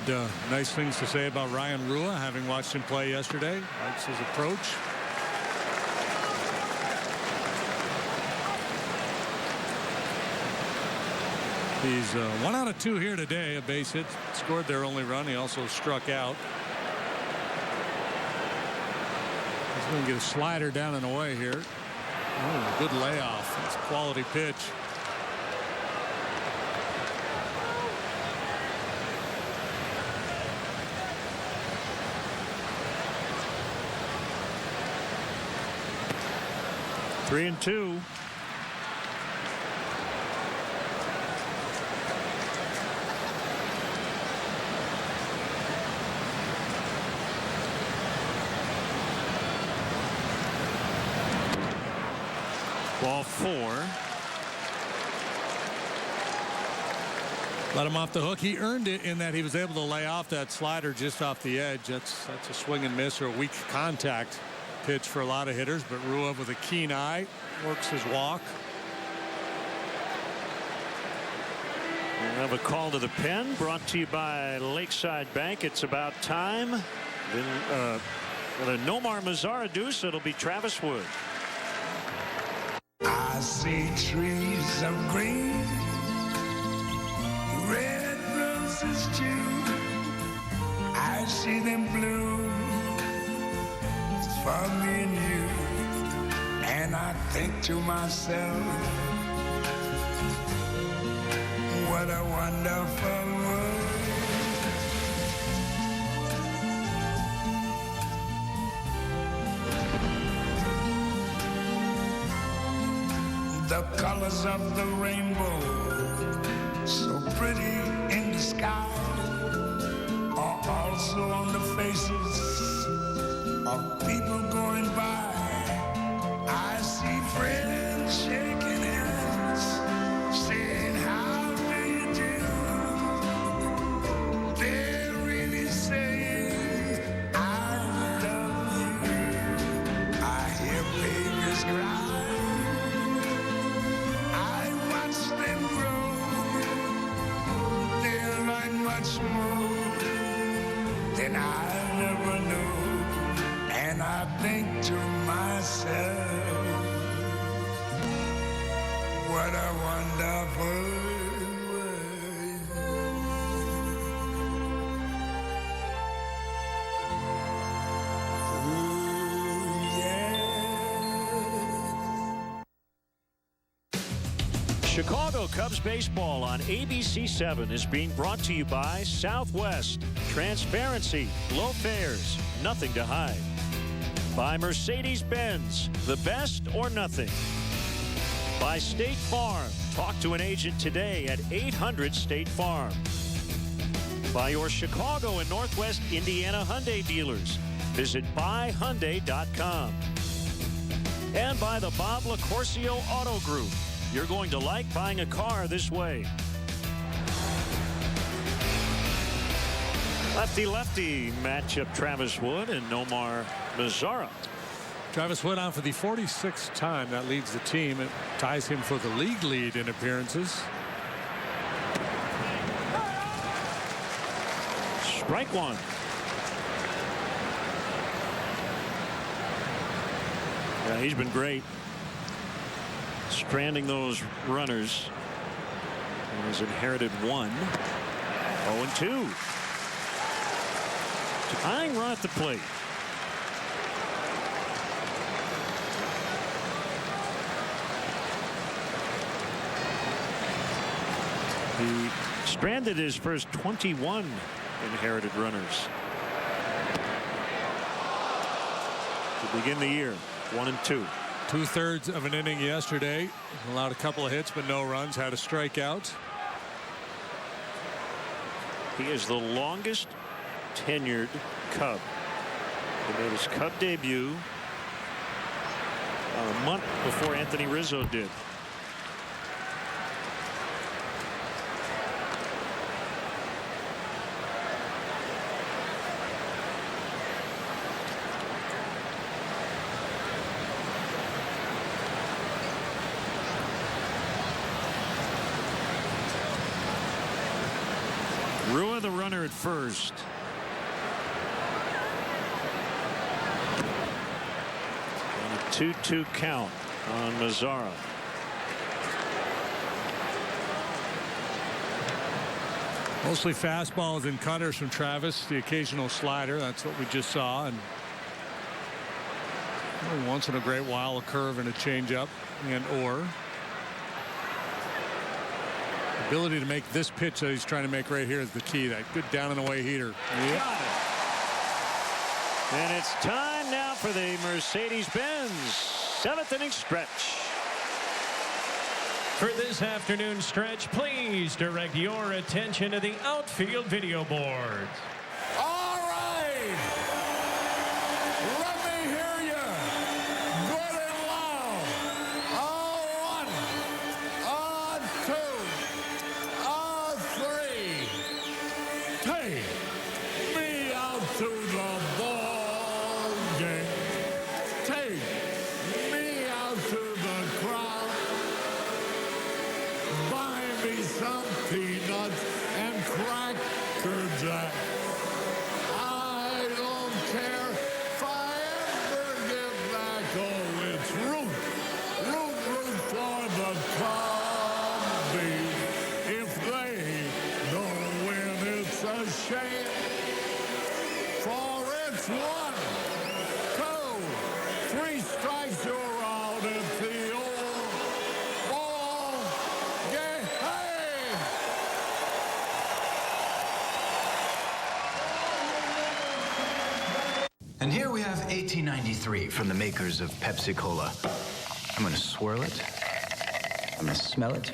nice things to say about Ryan Rua, having watched him play yesterday. Likes his approach. He's 1 out of 2 here today. A base hit, scored their only run. He also struck out. He's going to get a slider down and away here. Oh, good layoff. That's a quality pitch. Three and two. Ball 4. Let him off the hook. He earned it in that he was able to lay off that slider just off the edge. That's a swing and miss or a weak contact pitch for a lot of hitters, but Rua with a keen eye works his walk. We'll have a call to the pen brought to you by Lakeside Bank. It's about time. Then with a Nomar Mazara deuce, it'll be Travis Wood. I see trees of green, red roses too. I see them bloom for me and you, and I think to myself, what a wonderful world. The colors of the rainbow, so pretty in the sky are also on the faces of people going by. I see friends shaking hands, saying, how do you do? They're really saying, I love you. I hear babies cry. I watch them grow. They'll learn much more than I never knew. And I think to myself, what a wonderful world. Ooh, yeah. Chicago Cubs baseball on ABC 7 is being brought to you by Southwest. Transparency, low fares, nothing to hide. By Mercedes-Benz, the best or nothing. By State Farm. Talk to an agent today at 800-STATE-FARM. By your Chicago and Northwest Indiana Hyundai dealers. Visit buyhyundai.com. And by the Bob LaCourcio Auto Group. You're going to like buying a car this way. Lefty-lefty matchup, Travis Wood and Nomar Mazara. Travis Wood on for the 46th time. That leads the team. It ties him for the league lead in appearances. Strike one. Yeah, he's been great. Stranding those runners. He's inherited 1. 0-2. Tying run at the plate. He stranded his first 21 inherited runners to begin the year. 1-2. 2/3 of an inning yesterday. Allowed a couple of hits, but no runs. Had a strikeout. He is the longest tenured Cub. He made his Cub debut a month before Anthony Rizzo did. Rua, the runner at first. And a 2-2 count on Mazara. Mostly fastballs and cutters from Travis. The occasional slider. That's what we just saw. And once in a great while, a curve and a changeup and or. Ability to make this pitch that he's trying to make right here is the key. That good down and away heater. Yep. Got it. And it's time now for the Mercedes-Benz 7th inning stretch. For this afternoon stretch, please direct your attention to the outfield video boards. All right. Let me hear you. Good and loud. On 1, on 2, on 3. Take me out to the ball game. Take me out to the crowd. Buy me some peanuts and Cracker Jack. I don't care if I ever get back. Oh, it's root for the Cubbies. If they don't win, it's a shame. For it's 1, 2, 3 strikes, you're out at the old ball game. Hey! And here we have 1893 from the makers of Pepsi Cola. I'm gonna swirl it. I'm gonna smell it.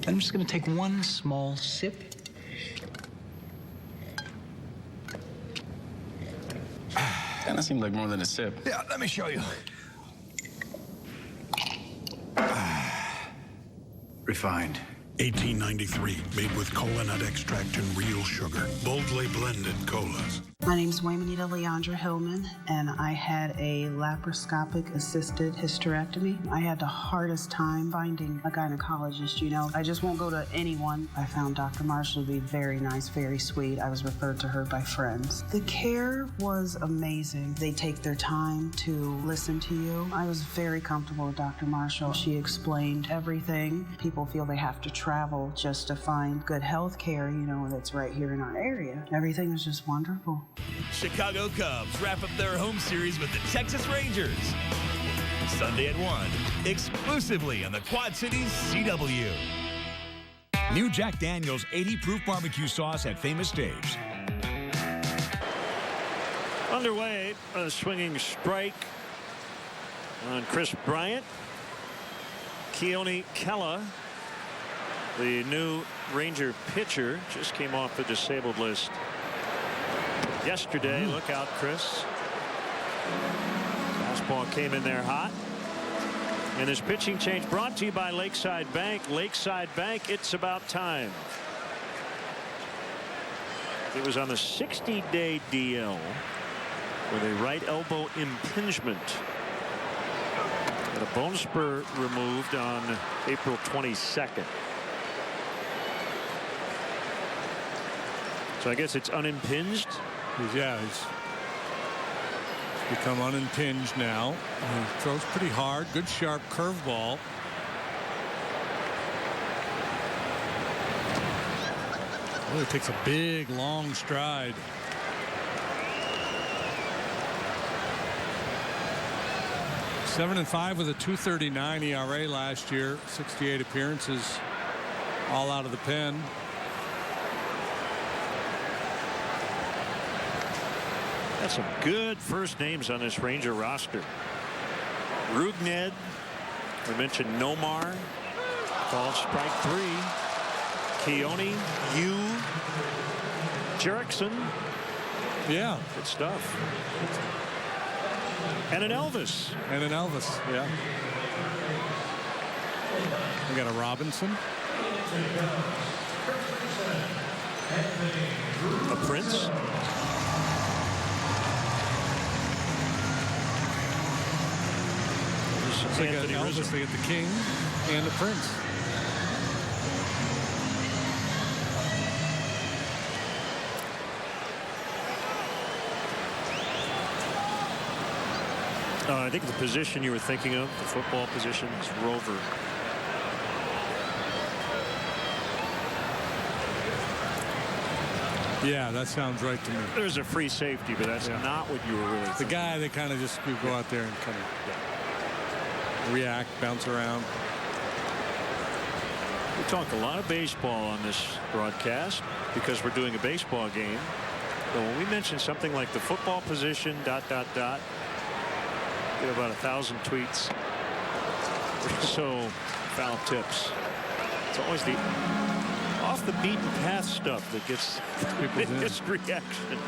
I'm just going to take one small sip. Kind of seemed like more than a sip. Yeah, let me show you. Refined. 1893, made with cola nut extract and real sugar. Boldly blended colas. My name is Waymanita Leandra Hillman, and I had a laparoscopic assisted hysterectomy. I had the hardest time finding a gynecologist, you know. I just won't go to anyone. I found Dr. Marshall to be very nice, very sweet. I was referred to her by friends. The care was amazing. They take their time to listen to you. I was very comfortable with Dr. Marshall. She explained everything. People feel they have to travel just to find good health care, you know, that's right here in our area. Everything was just wonderful. Chicago Cubs wrap up their home series with the Texas Rangers. Sunday at 1, exclusively on the Quad Cities CW. New Jack Daniel's 80 proof barbecue sauce at famous Dave's. Underway, a swinging strike on Chris Bryant. Keone Kela, the new Ranger pitcher, just came off the disabled list yesterday. Look out, Chris. Fastball came in there hot. And his pitching change brought to you by Lakeside Bank. Lakeside Bank, it's about time. It was on the 60-day DL with a right elbow impingement. Got a bone spur removed on April 22nd. So I guess it's unimpinged. Yeah, he's become unimpinged now. He throws pretty hard. Good sharp curveball. Really takes a big long stride. .7-5 with a .239 ERA last year. 68 appearances, all out of the pen. Got some good first names on this Ranger roster. Rugned. We mentioned Nomar. Called strike 3. Keone, Yu, Jerickson. Yeah. Good stuff. And an Elvis. Yeah. We got a Robinson. A Prince. They got Elvis, they get the King and the Prince. I think the position you were thinking of, the football position, is Rover. Yeah, that sounds right to me. There's a free safety, but that's not what you were really thinking. The guy that kind of just go out there and kind of react, bounce around. We talk a lot of baseball on this broadcast because we're doing a baseball game. But when we mention something like the football position, ... Get about 1,000 tweets. So foul tips. It's always the off the beaten path stuff that gets biggest reaction.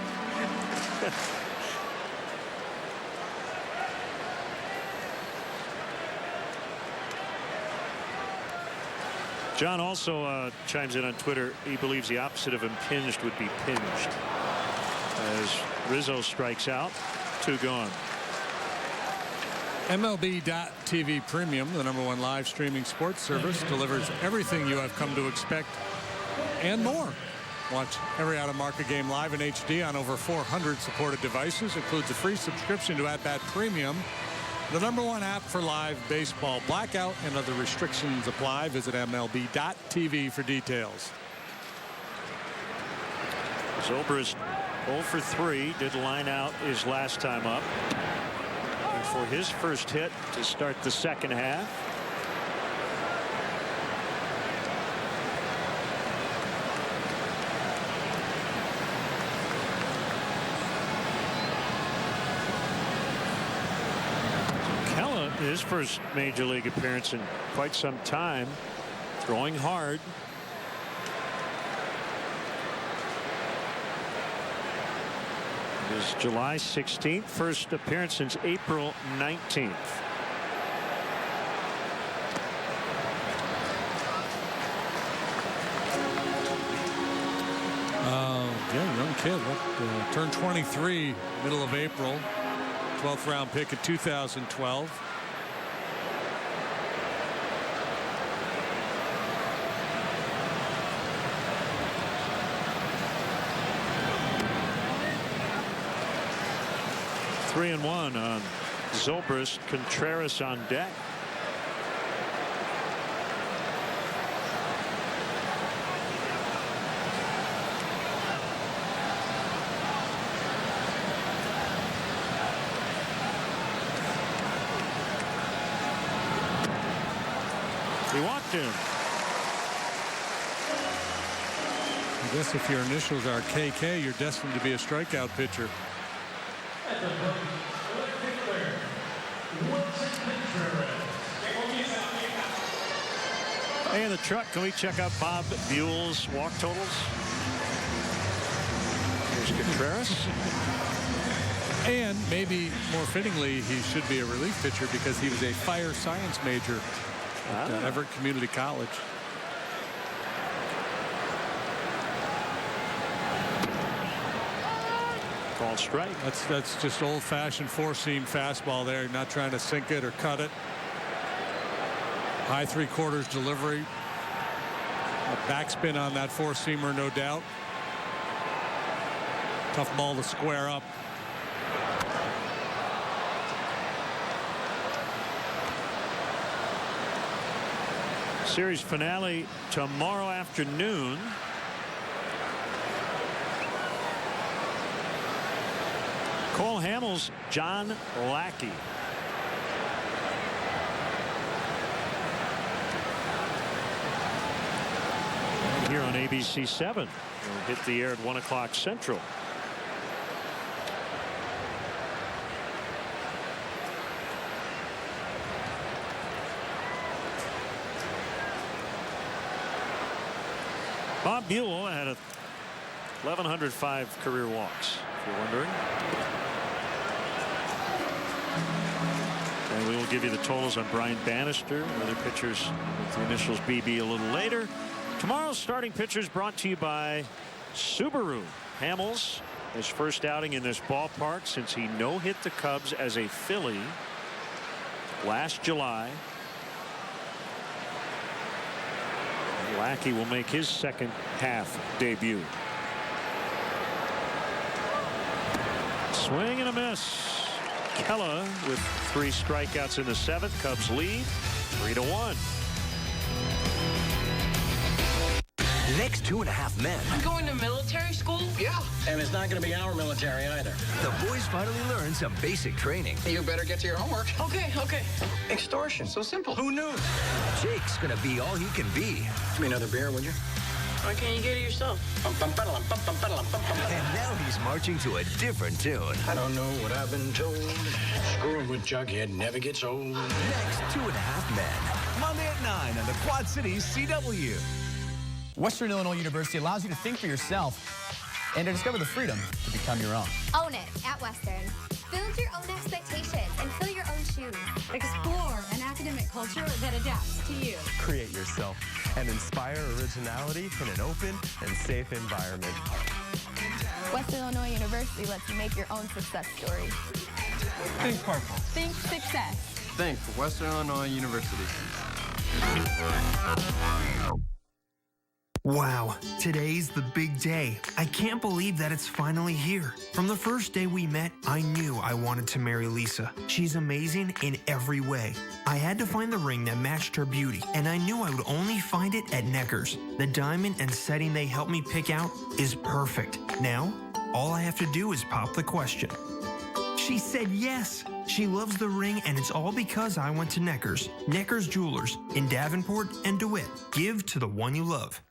John also chimes in on Twitter. He believes the opposite of impinged would be pinged. As Rizzo strikes out, 2 gone. MLB.TV Premium, the #1 live streaming sports service, delivers everything you have come to expect and more. Watch every out-of-market game live in HD on over 400 supported devices. Includes a free subscription to @Bat Premium, the #1 app for live baseball. Blackout and other restrictions apply. Visit MLB.TV for details. Zobrist 0 for 3, did line out his last time up. And for his first hit to start the second half. Kela, his first major league appearance in quite some time. Going hard. It is July 16th. First appearance since April 19th. Yeah, young kid. Turned 23 middle of April. 12th round pick in 2012. Three and one on Zobrist. Contreras on deck. He walked him. I guess if your initials are KK, you're destined to be a strikeout pitcher. Hey, in the truck, can we check out Bob Buell's walk totals? Here's Contreras. And maybe more fittingly, he should be a relief pitcher because he was a fire science major at Everett Community College. Called strike. That's just old-fashioned four-seam fastball there. You're not trying to sink it or cut it. High three-quarters delivery. A backspin on that four-seamer, no doubt. Tough ball to square up. Series finale tomorrow afternoon. Cole Hamels, John Lackey. And here on ABC 7. We'll hit the air at 1 o'clock Central. Bob Buell had 1,105 career walks, if you're wondering. And we will give you the totals on Brian Bannister and other pitchers with the initials BB a little later. Tomorrow's starting pitchers brought to you by Subaru. Hamels, his first outing in this ballpark since he no-hit the Cubs as a Philly last July. Lackey will make his second half debut. Swing and a miss. Kella with 3 strikeouts in the 7th. Cubs lead 3-1. Next 2.5 Men. I'm going to military school? Yeah. And it's not going to be our military either. The boys finally learn some basic training. You better get to your homework. Okay. Extortion. So simple. Who knew? Jake's going to be all he can be. Give me another beer, would you? Why can't you get it yourself? And now he's marching to a different tune. I don't know what I've been told. Screwing with Jughead never gets old. Next 2.5 Men. Monday at 9 on the Quad Cities CW. Western Illinois University allows you to think for yourself and to discover the freedom to become your own. Own it at Western. Build your own expectations and fill your own shoes. Explore an academic culture that adapts to you. Create yourself and inspire originality in an open and safe environment. Western Illinois University lets you make your own success story. Think purple. Think success. Think Western Illinois University. Wow, today's the big day. I can't believe that it's finally here. From the first day we met, I knew I wanted to marry Lisa. She's amazing in every way. I had to find the ring that matched her beauty, and I knew I would only find it at Necker's. The diamond and setting they helped me pick out is perfect. Now, all I have to do is pop the question. She said yes. She loves the ring, and it's all because I went to Necker's. Necker's Jewelers in Davenport and DeWitt. Give to the one you love.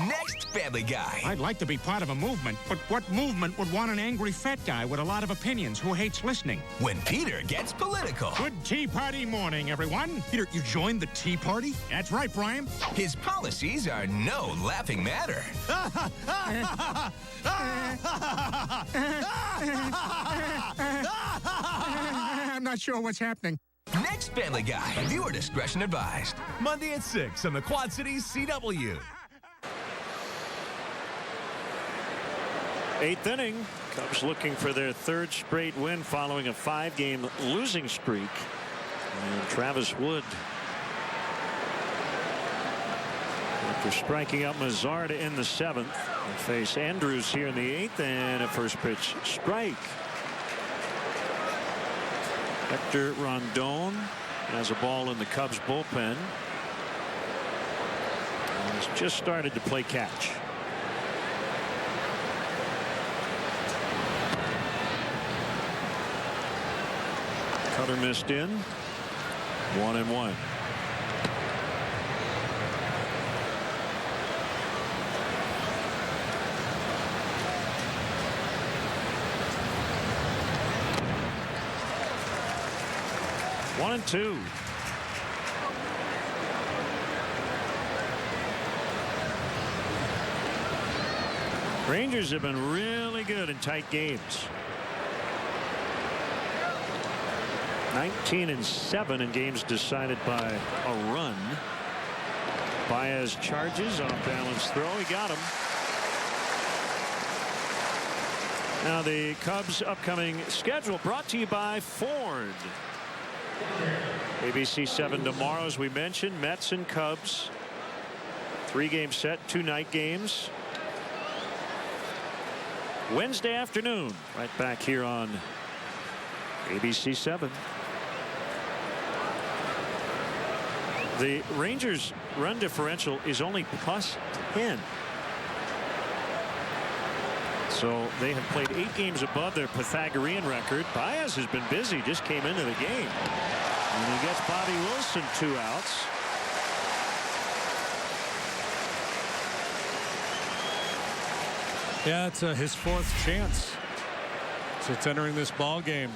Next Family Guy. I'd like to be part of a movement, but what movement would want an angry fat guy with a lot of opinions who hates listening? When Peter gets political. Good Tea Party morning, everyone. Peter, you joined the Tea Party? That's right, Brian. His policies are no laughing matter. I'm not sure what's happening. Next Family Guy. Viewer discretion advised. Monday at 6 on the Quad Cities CW. 8th inning. Cubs looking for their 3rd straight win following a 5-game losing streak. And Travis Wood, after striking out Mazzarda in the 7th, will face Andrews here in the 8th, and a first pitch strike. Hector Rondon has a ball in the Cubs bullpen. And has just started to play catch. Cutter missed in. 1-1. One and two. Rangers have been really good in tight games. 19-7 in games decided by a run. Baez charges, off balance throw. He got him. Now the Cubs' upcoming schedule brought to you by Ford. ABC 7 tomorrow, as we mentioned. Mets and Cubs. 3-game set, 2 night games. Wednesday afternoon, right back here on ABC 7. The Rangers' run differential is only +10. So they have played 8 games above their Pythagorean record. Baez has been busy, just came into the game. And he gets Bobby Wilson 2 outs. Yeah, it's his 4th chance since entering this ball game.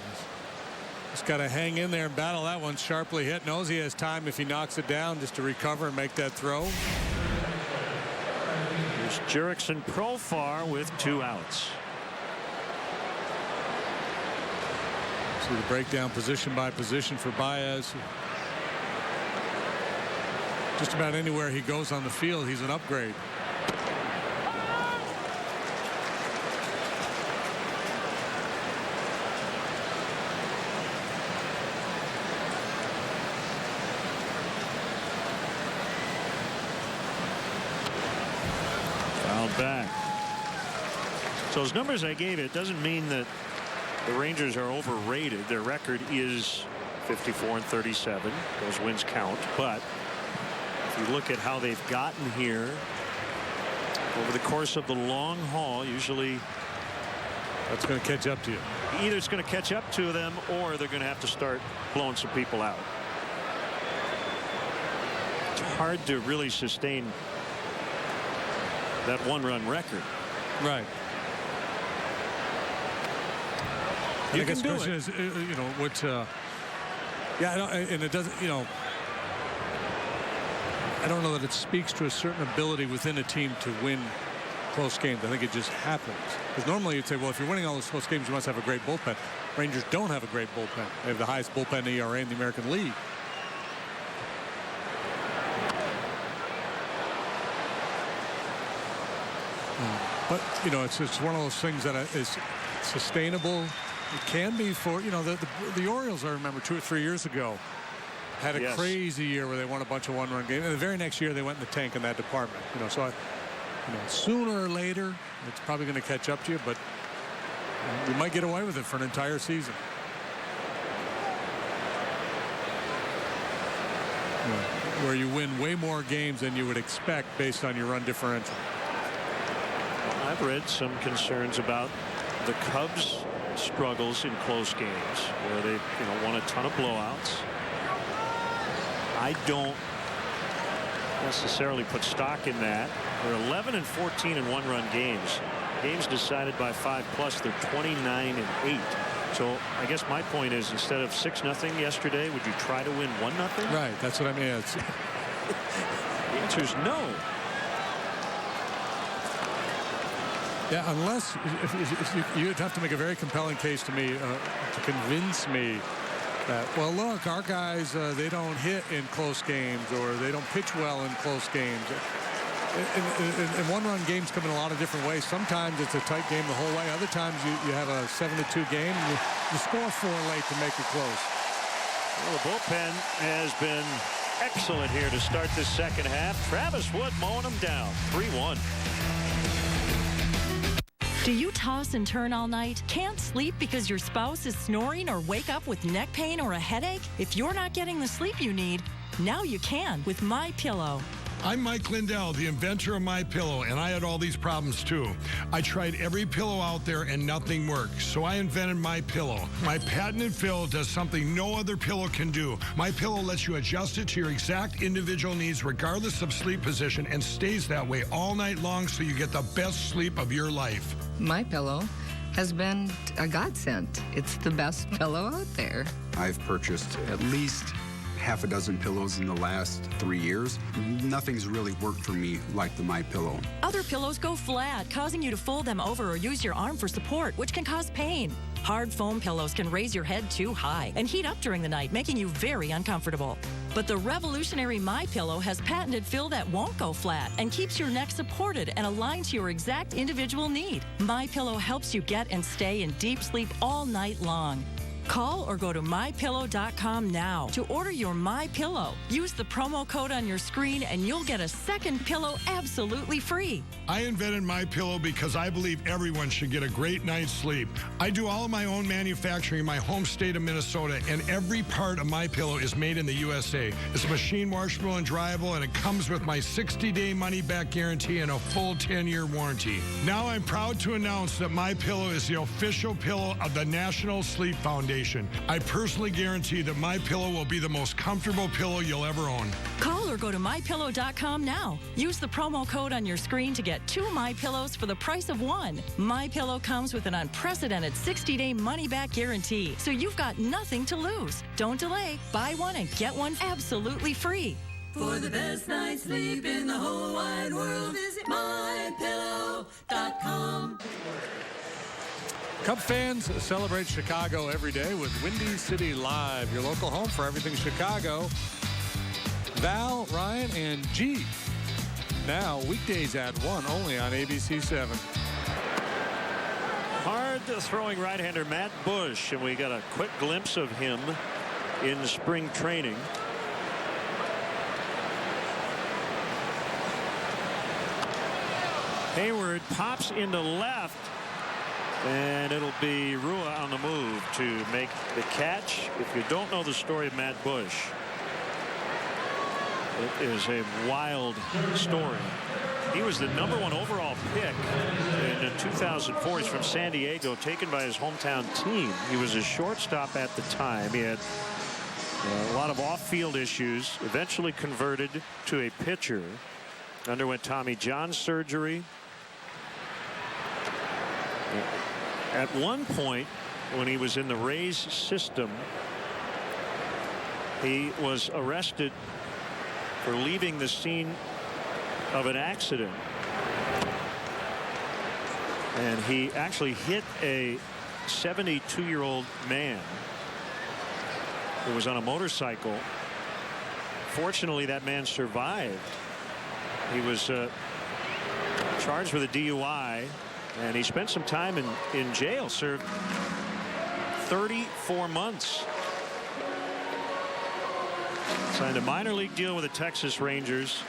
He's got to hang in there and battle that one. Sharply hit. Knows he has time if he knocks it down just to recover and make that throw. Here's Jurickson Profar with 2 outs. See the breakdown position by position for Baez. Just about anywhere he goes on the field, he's an upgrade. Back. So those numbers I gave, it doesn't mean that the Rangers are overrated. Their record is 54-37. Those wins count. But if you look at how they've gotten here over the course of the long haul, usually that's going to catch up to you. Either it's going to catch up to them or they're going to have to start blowing some people out. It's hard to really sustain that 1-run record. Right. You I guess can the do question it. is, you know, what, yeah, and it doesn't, you know, I don't know that it speaks to a certain ability within a team to win close games. I think it just happens. Because normally you'd say, well, if you're winning all those close games, you must have a great bullpen. Rangers don't have a great bullpen. They have the highest bullpen ERA in the American League. But, you know, it's one of those things that is sustainable. It can be for, you know, the Orioles, I remember 2 or 3 years ago, had a crazy year where they won a bunch of 1-run games. And the very next year they went in the tank in that department. You know, so sooner or later it's probably going to catch up to you, but you might get away with it for an entire season. You know, where you win way more games than you would expect based on your run differential. I've read some concerns about the Cubs' struggles in close games where they won a ton of blowouts. I don't necessarily put stock in that. They're 11 and 14 in one-run games. Games decided by 5+, they're 29 and 8. So I guess my point is, instead of 6-0 yesterday, would you try to win 1-0? Right. That's what I mean. It's the answer is no. Yeah, unless if you'd have to make a very compelling case to me to convince me that, well, look, our guys, they don't hit in close games, or they don't pitch well in close games. And one-run games come in a lot of different ways. Sometimes it's a tight game the whole way. Other times you have a 7-2 game and you score 4 late to make it close. Well, the bullpen has been excellent here to start this second half. Travis Wood mowing them down, 3-1. Do you toss and turn all night? Can't sleep because your spouse is snoring, or wake up with neck pain or a headache? If you're not getting the sleep you need, now you can with MyPillow. I'm Mike Lindell, the inventor of MyPillow, and I had all these problems too. I tried every pillow out there and nothing worked, so I invented MyPillow. My patented fill does something no other pillow can do. MyPillow lets you adjust it to your exact individual needs regardless of sleep position, and stays that way all night long, so you get the best sleep of your life. MyPillow has been a godsend. It's the best pillow out there. I've purchased at least half a dozen pillows in the last 3 years. Nothing's really worked for me like the MyPillow. Other pillows go flat, causing you to fold them over or use your arm for support, which can cause pain. Hard foam pillows can raise your head too high and heat up during the night, making you very uncomfortable. But the revolutionary MyPillow has patented fill that won't go flat and keeps your neck supported and aligned to your exact individual need. MyPillow helps you get and stay in deep sleep all night long. Call or go to MyPillow.com now to order your MyPillow. Use the promo code on your screen and you'll get a second pillow absolutely free. I invented MyPillow because I believe everyone should get a great night's sleep. I do all of my own manufacturing in my home state of Minnesota, and every part of MyPillow is made in the USA. It's machine washable and dryable, and it comes with my 60-day money-back guarantee and a full 10-year warranty. Now I'm proud to announce that MyPillow is the official pillow of the National Sleep Foundation. I personally guarantee that MyPillow will be the most comfortable pillow you'll ever own. Call or go to MyPillow.com now. Use the promo code on your screen to get 2 MyPillows for the price of 1. MyPillow comes with an unprecedented 60-day money-back guarantee, so you've got nothing to lose. Don't delay. Buy one and get one absolutely free. For the best night's sleep in the whole wide world, visit MyPillow.com. Cub fans, celebrate Chicago every day with Windy City Live, your local home for everything Chicago. Val, Ryan, and G. Now, weekdays at 1, only on ABC 7. Hard throwing right-hander Matt Bush, and we got a quick glimpse of him in spring training. Hayward pops into left. And it'll be Rua on the move to make the catch. If you don't know the story of Matt Bush, it is a wild story. He was the #1 overall pick in 2004. He's from San Diego, taken by his hometown team. He was a shortstop at the time. He had a lot of off-field issues, eventually converted to a pitcher, underwent Tommy John surgery. At one point, when he was in the Rays system, he was arrested for leaving the scene of an accident. And he actually hit a 72-year-old man who was on a motorcycle. Fortunately, that man survived. He was charged with a DUI. And he spent some time in jail, served 34 months. Signed a minor league deal with the Texas Rangers.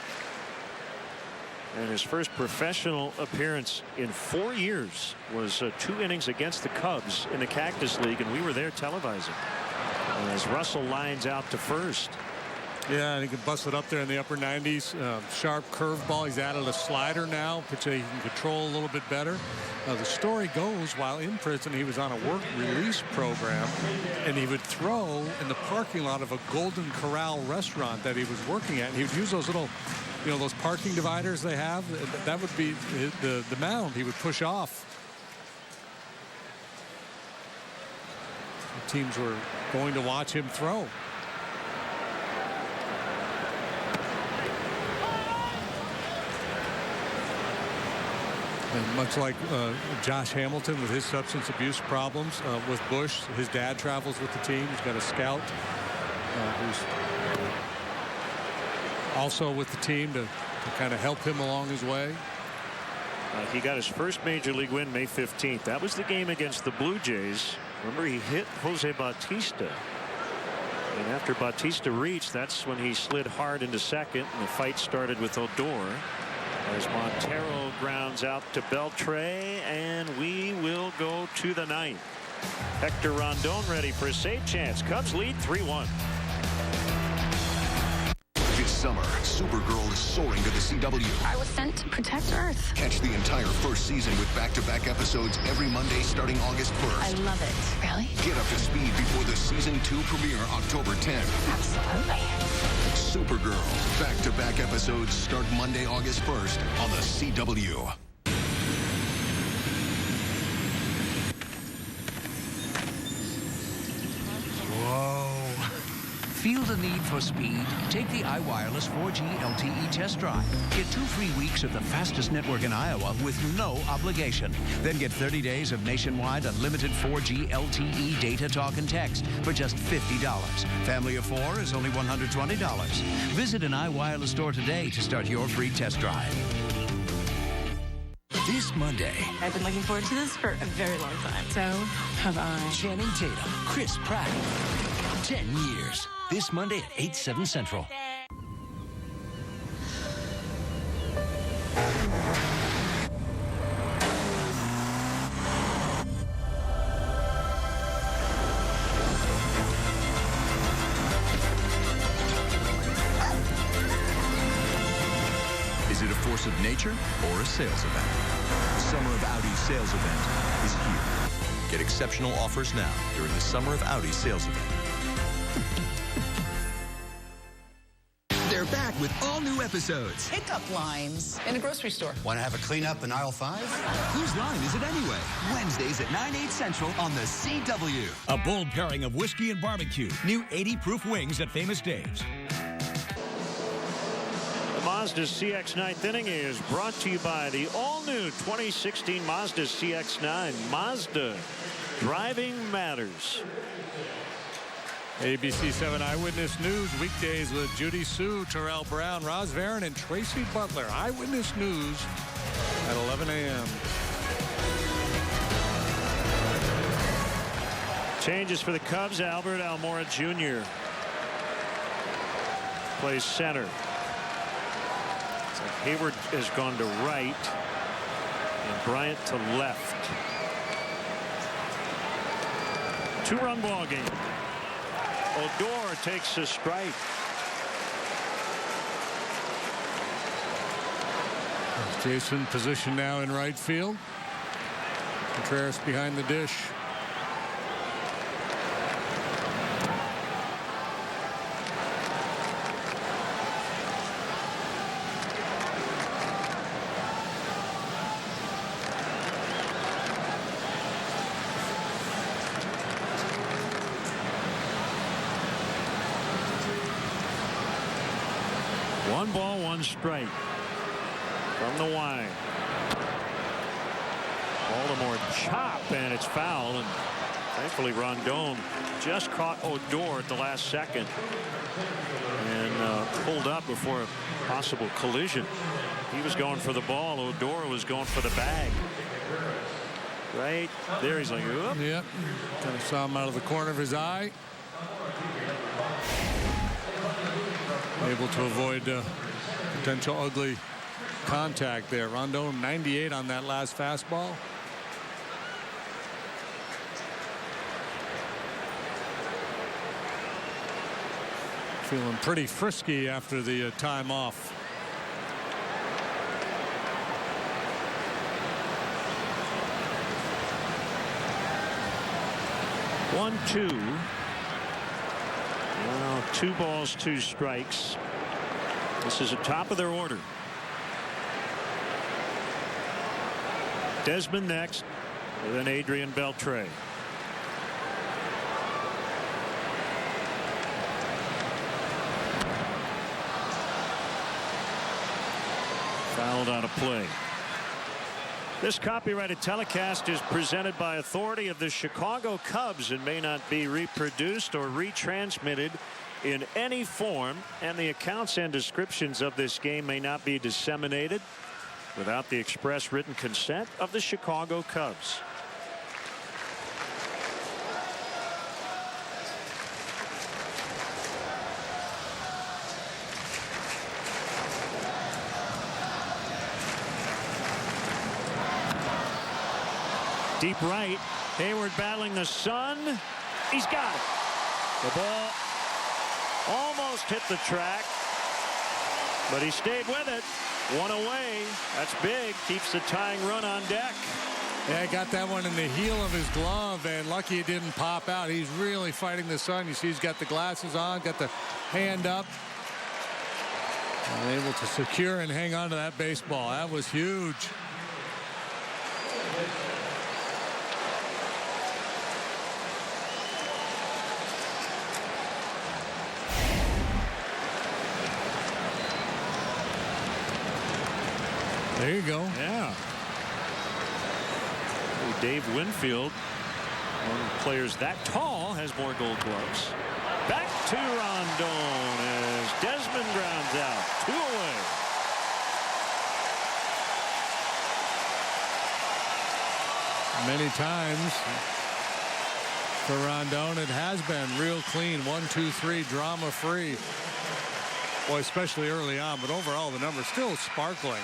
And his first professional appearance in 4 years was 2 innings against the Cubs in the Cactus League, and we were there televising. And as Russell lines out to first. Yeah, and he can bust it up there in the upper 90s. Sharp curveball. He's added a slider now, which he can control a little bit better. The story goes, while in prison, he was on a work release program, and he would throw in the parking lot of a Golden Corral restaurant that he was working at. And he would use those little those parking dividers they have, that would be the mound he would push off. The teams were going to watch him throw. And much like Josh Hamilton with his substance abuse problems with Bush, his dad travels with the team. He's got a scout who's also with the team to kind of help him along his way. He got his first major league win May 15th. That was the game against the Blue Jays. Remember, he hit Jose Bautista. And after Bautista reached, that's when he slid hard into second, and the fight started with Odor. As Montero grounds out to Beltre, and we will go to the ninth. Hector Rondon ready for a save chance. Cubs lead 3-1. This summer, Supergirl is soaring to the CW. I was sent to protect Earth. Catch the entire first season with back-to-back episodes every Monday starting August 1st. I love it. Really? Get up to speed before the season 2 premiere October 10th. Absolutely. Supergirl. Back-to-back episodes start Monday, August 1st on the CW. Whoa. Feel the need for speed? Take the iWireless 4G LTE test drive. Get 2 free weeks of the fastest network in Iowa with no obligation. Then get 30 days of nationwide unlimited 4G LTE data, talk, and text for just $50. Family of 4 is only $120. Visit an iWireless store today to start your free test drive. This Monday, I've been looking forward to this for a very long time. So have I. Channing Tatum, Chris Pratt, 10 years. This Monday at 8, 7 Central. Is it a force of nature or a sales event? The Summer of Audi sales event is here. Get exceptional offers now during the Summer of Audi sales event. They're back with all new episodes. Pickup lines in a grocery store. Want to have a cleanup in aisle 5? Whose line is it anyway? Wednesdays at 9, 8 Central on the CW. A bold pairing of whiskey and barbecue. New 80-proof wings at Famous Dave's. The Mazda CX 9th inning is brought to you by the all-new 2016 Mazda CX-9. Mazda. Driving matters. ABC 7 Eyewitness News weekdays with Judy Sue, Terrell Brown, Roz Varon, and Tracy Butler. Eyewitness News at 11 a.m. Changes for the Cubs. Albert Almora Jr. plays center. So Hayward has gone to right and Bryant to left. 2-run ball game. Odor takes a strike. Jason position now in right field. Contreras behind the dish. One ball, one strike from the wide. Baltimore chop, and it's foul. And thankfully, Rondon just caught Odor at the last second and pulled up before a possible collision. He was going for the ball. Odor was going for the bag. Right there, he's like, oop. Yep. Kind of saw him out of the corner of his eye. Able to avoid potential ugly contact there. Rondon 98 on that last fastball. Feeling pretty frisky after the time off. One, two. Well, 2 balls, 2 strikes. This is the top of their order. Desmond next, and then Adrian Beltre. Fouled out of play. This copyrighted telecast is presented by authority of the Chicago Cubs and may not be reproduced or retransmitted in any form, and the accounts and descriptions of this game may not be disseminated without the express written consent of the Chicago Cubs. Deep right. Hayward battling the sun. He's got it. The ball almost hit the track, but he stayed with it. One away. That's big. Keeps the tying run on deck. Yeah, got that one in the heel of his glove, and lucky it didn't pop out. He's really fighting the sun. You see he's got the glasses on, got the hand up. And able to secure and hang on to that baseball. That was huge. There you go. Yeah. Dave Winfield, one of the players that tall, has more Gold Gloves. Back to Rondon as Desmond grounds out. 2 away. Many times for Rondon, it has been real clean. 1, 2, 3, drama free. Boy, especially early on, but overall the number's still sparkling.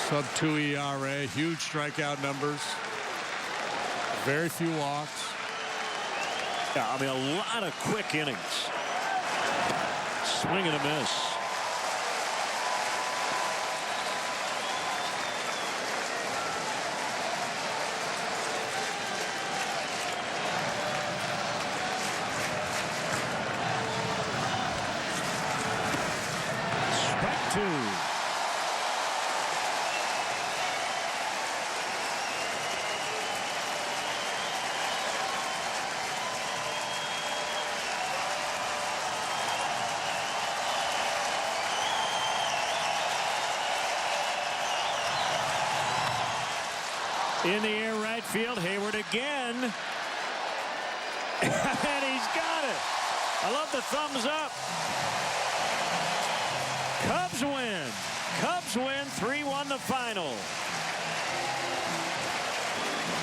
Sub-2 ERA, huge strikeout numbers. Very few walks. Yeah, I mean, a lot of quick innings. Swing and a miss. Strike 2. In the air right field, Hayward again. And he's got it. I love the thumbs up. Cubs win. Cubs win 3-1 the final.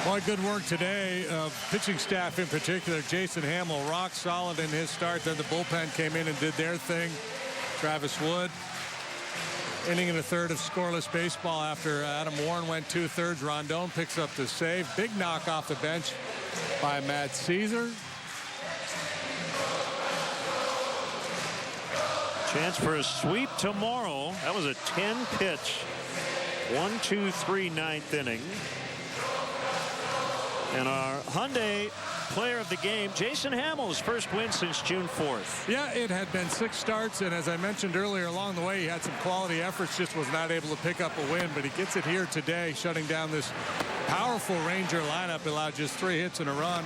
Boy, good work today. Pitching staff in particular. Jason Hamill, rock solid in his start. Then the bullpen came in and did their thing. Travis Wood. Inning and a third of scoreless baseball after Adam Warren went 2/3. Rondon picks up the save. Big knock off the bench by Matt Caesar. Chance for a sweep tomorrow. That was a 10-pitch 1-2-3 ninth inning. And our Hyundai player of the game, Jason Hamill's first win since June 4th. Yeah, it had been 6 starts, and as I mentioned earlier, along the way he had some quality efforts, just was not able to pick up a win, but he gets it here today, shutting down this powerful Ranger lineup. He allowed just 3 hits and a run,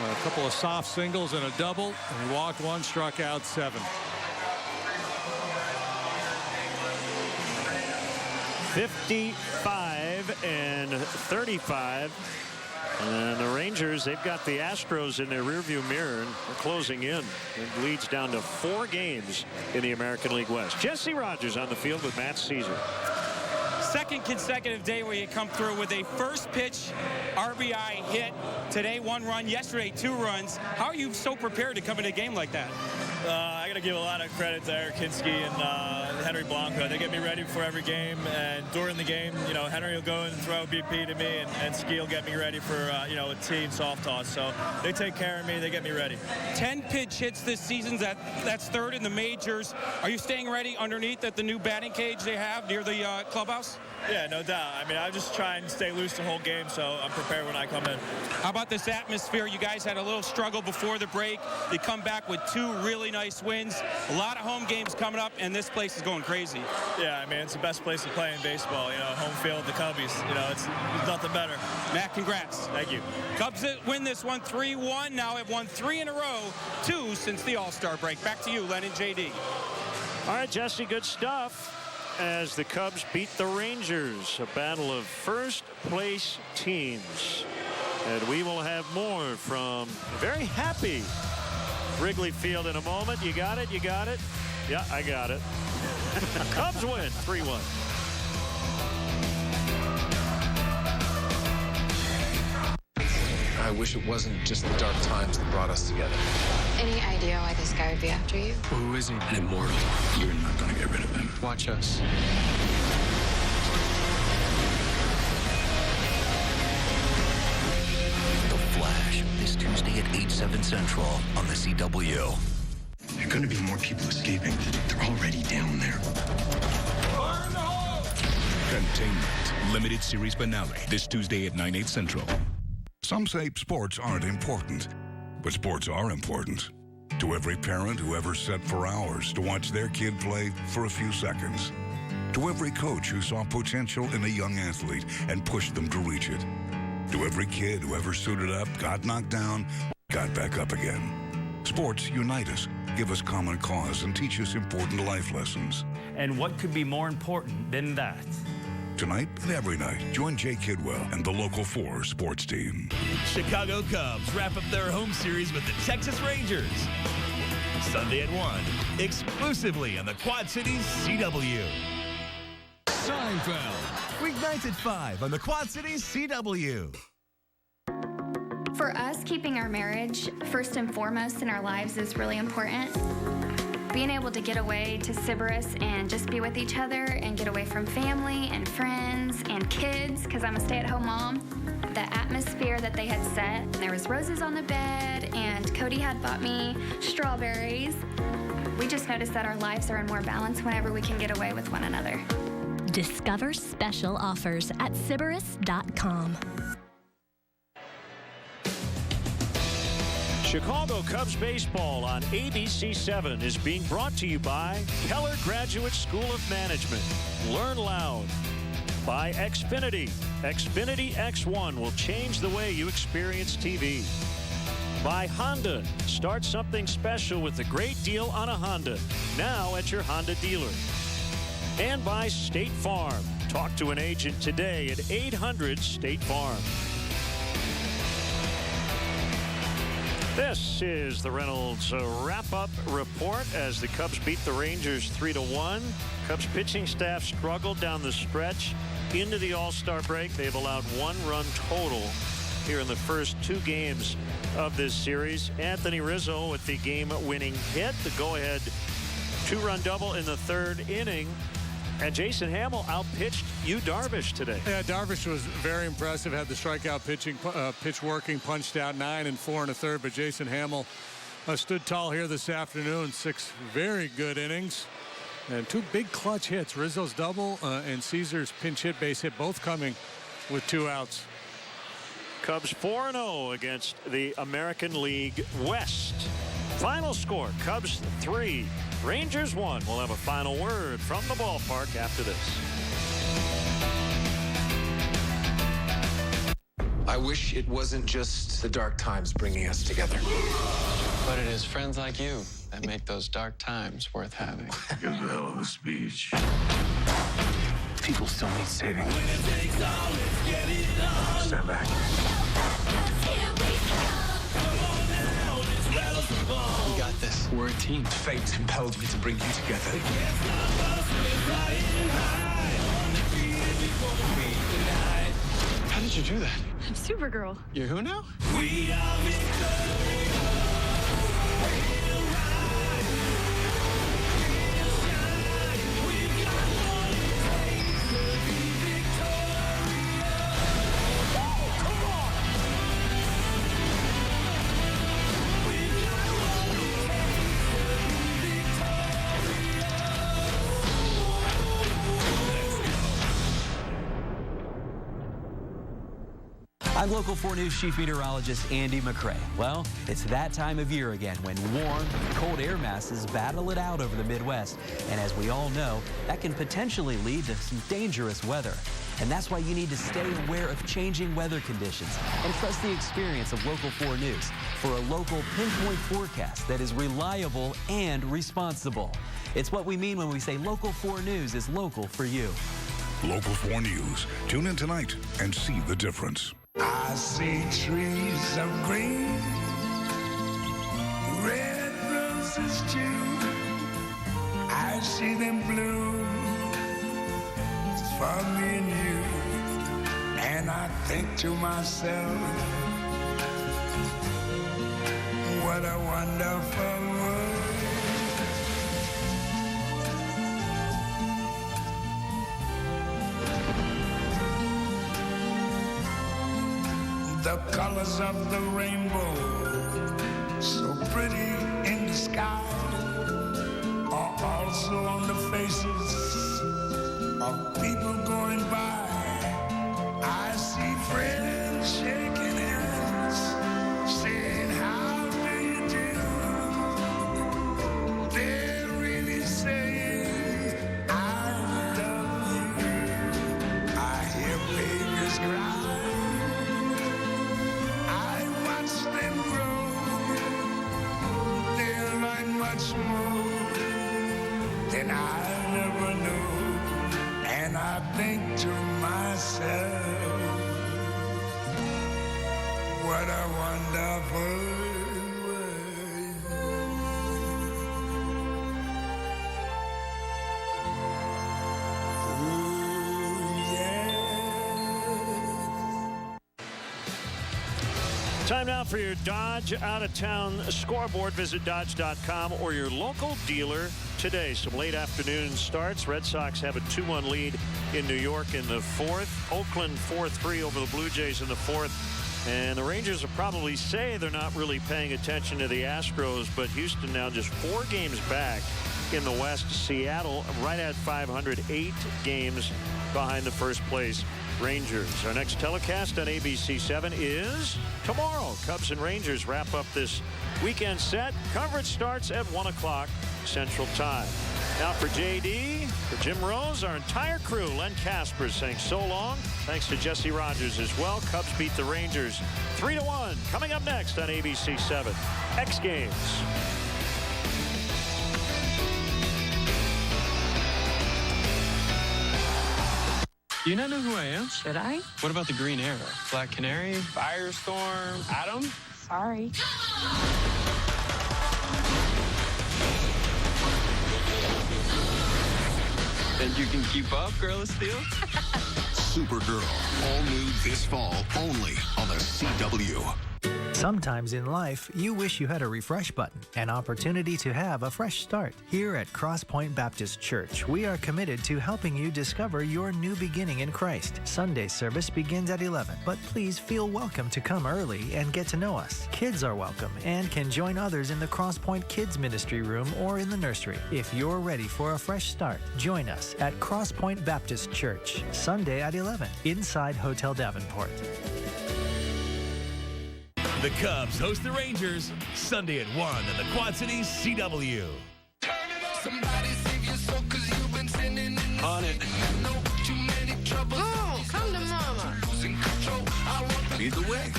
a couple of soft singles and a double, and he walked 1, struck out 7. 55 and 35. And the Rangers, they've got the Astros in their rearview mirror, and they're closing in. It leads down to 4 games in the American League West. Jesse Rogers on the field with Matt Caesar. Second consecutive day where you come through with a first pitch RBI hit. Today 1 run, yesterday 2 runs. How are you so prepared to come into a game like that? I got to give a lot of credit to Eric Hinsky and Henry Blanco. They get me ready for every game, and during the game, you know, Henry will go and throw BP to me, and Ski will get me ready for, you know, a tee and soft toss. So they take care of me. They get me ready. 10 pitch hits this season. That's third in the majors. Are you staying ready underneath at the new batting cage they have near the clubhouse? Yeah, no doubt. I mean, I just try and stay loose the whole game, so I'm prepared when I come in. How about this atmosphere? You guys had a little struggle before the break. You come back with 2 really nice wins. A lot of home games coming up, and this place is going crazy. Yeah, I mean, it's the best place to play in baseball. You know, home field, the Cubbies. You know, it's nothing better. Matt, congrats. Thank you. Cubs win this one 3-1. Now have won 3 in a row, 2 since the All-Star break. Back to you, Len and JD. All right, Jesse, good stuff. As the Cubs beat the Rangers, a battle of first-place teams. And we will have more from very happy Wrigley Field in a moment. You got it? You got it? Yeah, I got it. Cubs win 3-1. I wish it wasn't just the dark times that brought us together. Any idea why this guy would be after you? Well, who is he? An immortal. You're not going to get rid of him. Watch us. The Flash, this Tuesday at 8/7 Central on the CW. There are going to be more people escaping. They're already down there. Containment. Limited series finale this Tuesday at 9/8 Central. Some say sports aren't important, but sports are important. To every parent who ever sat for hours to watch their kid play for a few seconds. To every coach who saw potential in a young athlete and pushed them to reach it. To every kid who ever suited up, got knocked down, got back up again. Sports unite us, give us common cause, and teach us important life lessons. And what could be more important than that? Tonight and every night, join Jay Kidwell and the Local 4 sports team. Chicago Cubs wrap up their home series with the Texas Rangers. Sunday at 1, exclusively on the Quad Cities CW. Seinfeld. Weeknights at 5 on the Quad Cities CW. For us, keeping our marriage first and foremost in our lives is really important. Being able to get away to Sybaris and just be with each other and get away from family and friends and kids, because I'm a stay-at-home mom. The atmosphere that they had set, there was roses on the bed, and Cody had bought me strawberries. We just noticed that our lives are in more balance whenever we can get away with one another. Discover special offers at Sybaris.com. Chicago Cubs baseball on ABC7 is being brought to you by Keller Graduate School of Management. Learn loud. By Xfinity. Xfinity X1 will change the way you experience TV. By Honda. Start something special with a great deal on a Honda. Now at your Honda dealer. And by State Farm. Talk to an agent today at 800 State Farm. This is the Reynolds wrap-up report as the Cubs beat the Rangers 3-1. Cubs pitching staff struggled down the stretch into the All-Star break. They've allowed 1 run total here in the first 2 games of this series. Anthony Rizzo with the game-winning hit, the go-ahead 2-run double in the 3rd inning. And Jason Hamill outpitched Yu Darvish today. Yeah, Darvish was very impressive. Had the strikeout pitch working, punched out 9 and 4 1/3. But Jason Hamill stood tall here this afternoon. 6 very good innings and 2 big clutch hits. Rizzo's double and Caesar's pinch hit base hit, both coming with 2 outs. Cubs 4-0 against the American League West. Final score, Cubs 3, Rangers 1. We'll have a final word from the ballpark after this. I wish it wasn't just the dark times bringing us together. But it is friends like you that make those dark times worth having. That was a hell of a speech. People still need saving. Stand back. You got this. We're a team. Fate compelled me to bring you together. How did you do that? I'm Supergirl. You're who now? We are victorious. I'm Local 4 News Chief Meteorologist Andy McCrae. Well, it's that time of year again when warm and cold air masses battle it out over the Midwest. And as we all know, that can potentially lead to some dangerous weather. And that's why you need to stay aware of changing weather conditions and trust the experience of Local 4 News for a local pinpoint forecast that is reliable and responsible. It's what we mean when we say Local 4 News is local for you. Local 4 News. Tune in tonight and see the difference. I see trees of green, red roses too. I see them bloom for me and you. And I think to myself, what a wonderful world. The colors of the rainbow, so pretty in the sky, are also on the faces of people going by. I see friends shaking hands, saying, how do you do? They're really saying, I love you. I hear babies cry. Much more than I never knew, and I think to myself, what a wonderful world. Ooh, yeah. Time now for your Dodge out-of-town scoreboard. Visit Dodge.com or your local dealer today. Some late afternoon starts. Red Sox have a 2-1 lead in New York in the fourth. Oakland 4-3 over the Blue Jays in the fourth. And the Rangers will probably say they're not really paying attention to the Astros, but Houston now just 4 games back in the West. Seattle right at 500, 8 games behind the first place Rangers. Our next telecast on ABC7 is tomorrow. Cubs and Rangers wrap up this weekend set. Coverage starts at 1 o'clock Central Time. Now for JD, for Jim Rose, our entire crew, Len Casper saying so long. Thanks to Jesse Rogers as well. Cubs beat the Rangers 3-1. Coming up next on ABC7. X Games. Do you not know who I am? Should I? What about the Green Arrow? Black Canary? Firestorm? Atom? Sorry. Think you can keep up, Girl of Steel? Supergirl, all new this fall, only on the CW. Sometimes in life, you wish you had a refresh button, an opportunity to have a fresh start. Here at Crosspoint Baptist Church, we are committed to helping you discover your new beginning in Christ. Sunday service begins at 11, but please feel welcome to come early and get to know us. Kids are welcome and can join others in the Crosspoint Kids Ministry Room or in the nursery. If you're ready for a fresh start, join us at Crosspoint Baptist Church, Sunday at 11, inside Hotel Davenport. The Cubs host the Rangers Sunday at 1 on the Quad Cities CW. On it. Oh, come to mama. Either way.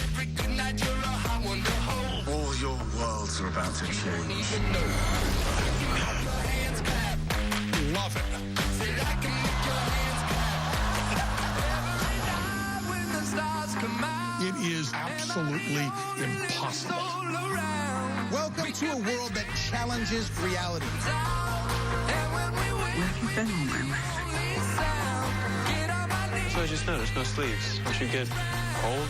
All your worlds are about to change. Love it. It is absolutely impossible. Welcome to a world that challenges reality. Where have you been all my life? So I just noticed, no sleeves. Aren't you get cold?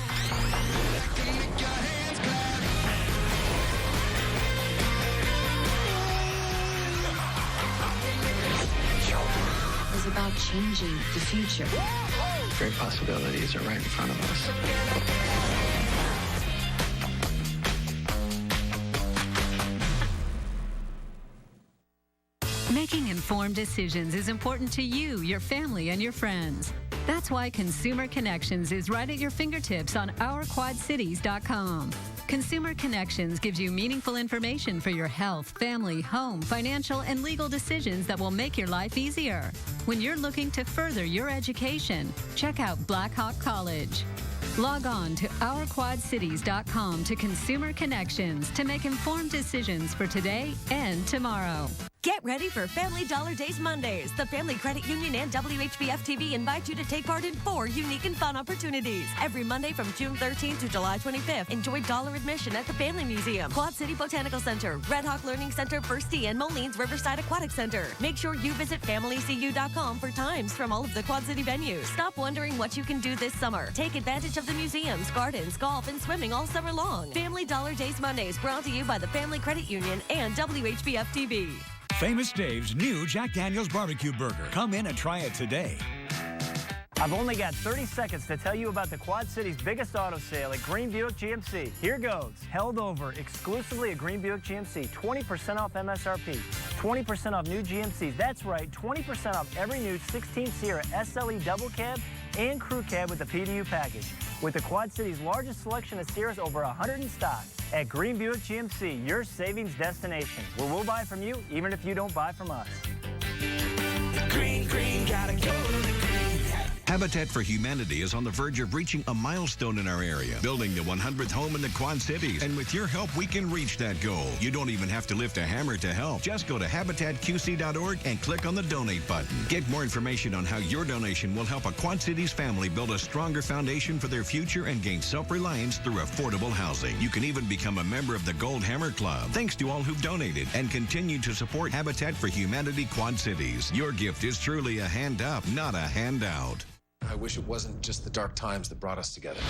It's about changing the future. Great possibilities are right in front of us. Making informed decisions is important to you, your family, and your friends. That's why Consumer Connections is right at your fingertips on ourquadcities.com. Consumer Connections gives you meaningful information for your health, family, home, financial, and legal decisions that will make your life easier. When you're looking to further your education, check out Blackhawk College. Log on to ourquadcities.com to Consumer Connections to make informed decisions for today and tomorrow. Get ready for Family Dollar Days Mondays. The Family Credit Union and WHBF-TV invite you to take part in 4 unique and fun opportunities. Every Monday from June 13th to July 25th, enjoy dollar admission at the Family Museum, Quad City Botanical Center, Red Hawk Learning Center, First Tee, and Moline Riverside Aquatic Center. Make sure you visit FamilyCU.com for times from all of the Quad City venues. Stop wondering what you can do this summer. Take advantage of the museums, gardens, golf, and swimming all summer long. Family Dollar Days Mondays brought to you by the Family Credit Union and WHBF-TV. Famous Dave's new Jack Daniel's Barbecue Burger. Come in and try it today. I've only got 30 seconds to tell you about the Quad City's biggest auto sale at Green Buick GMC. Here goes. Held over exclusively at Green Buick GMC. 20% off MSRP. 20% off new GMCs. That's right, 20% off every new 16 Sierra SLE double cab and crew cab with the PDU package. With the Quad City's largest selection of Sierras, over 100 in stock. At Green Buick GMC, your savings destination, where we'll buy from you even if you don't buy from us. Green, green, gotta go to the green. Habitat for Humanity is on the verge of reaching a milestone in our area, building the 100th home in the Quad Cities. And with your help, we can reach that goal. You don't even have to lift a hammer to help. Just go to HabitatQC.org and click on the donate button. Get more information on how your donation will help a Quad Cities family build a stronger foundation for their future and gain self-reliance through affordable housing. You can even become a member of the Gold Hammer Club. Thanks to all who've donated and continue to support Habitat for Humanity Quad Cities. Your gift is truly a hand up, not a handout. I wish it wasn't just the dark times that brought us together. The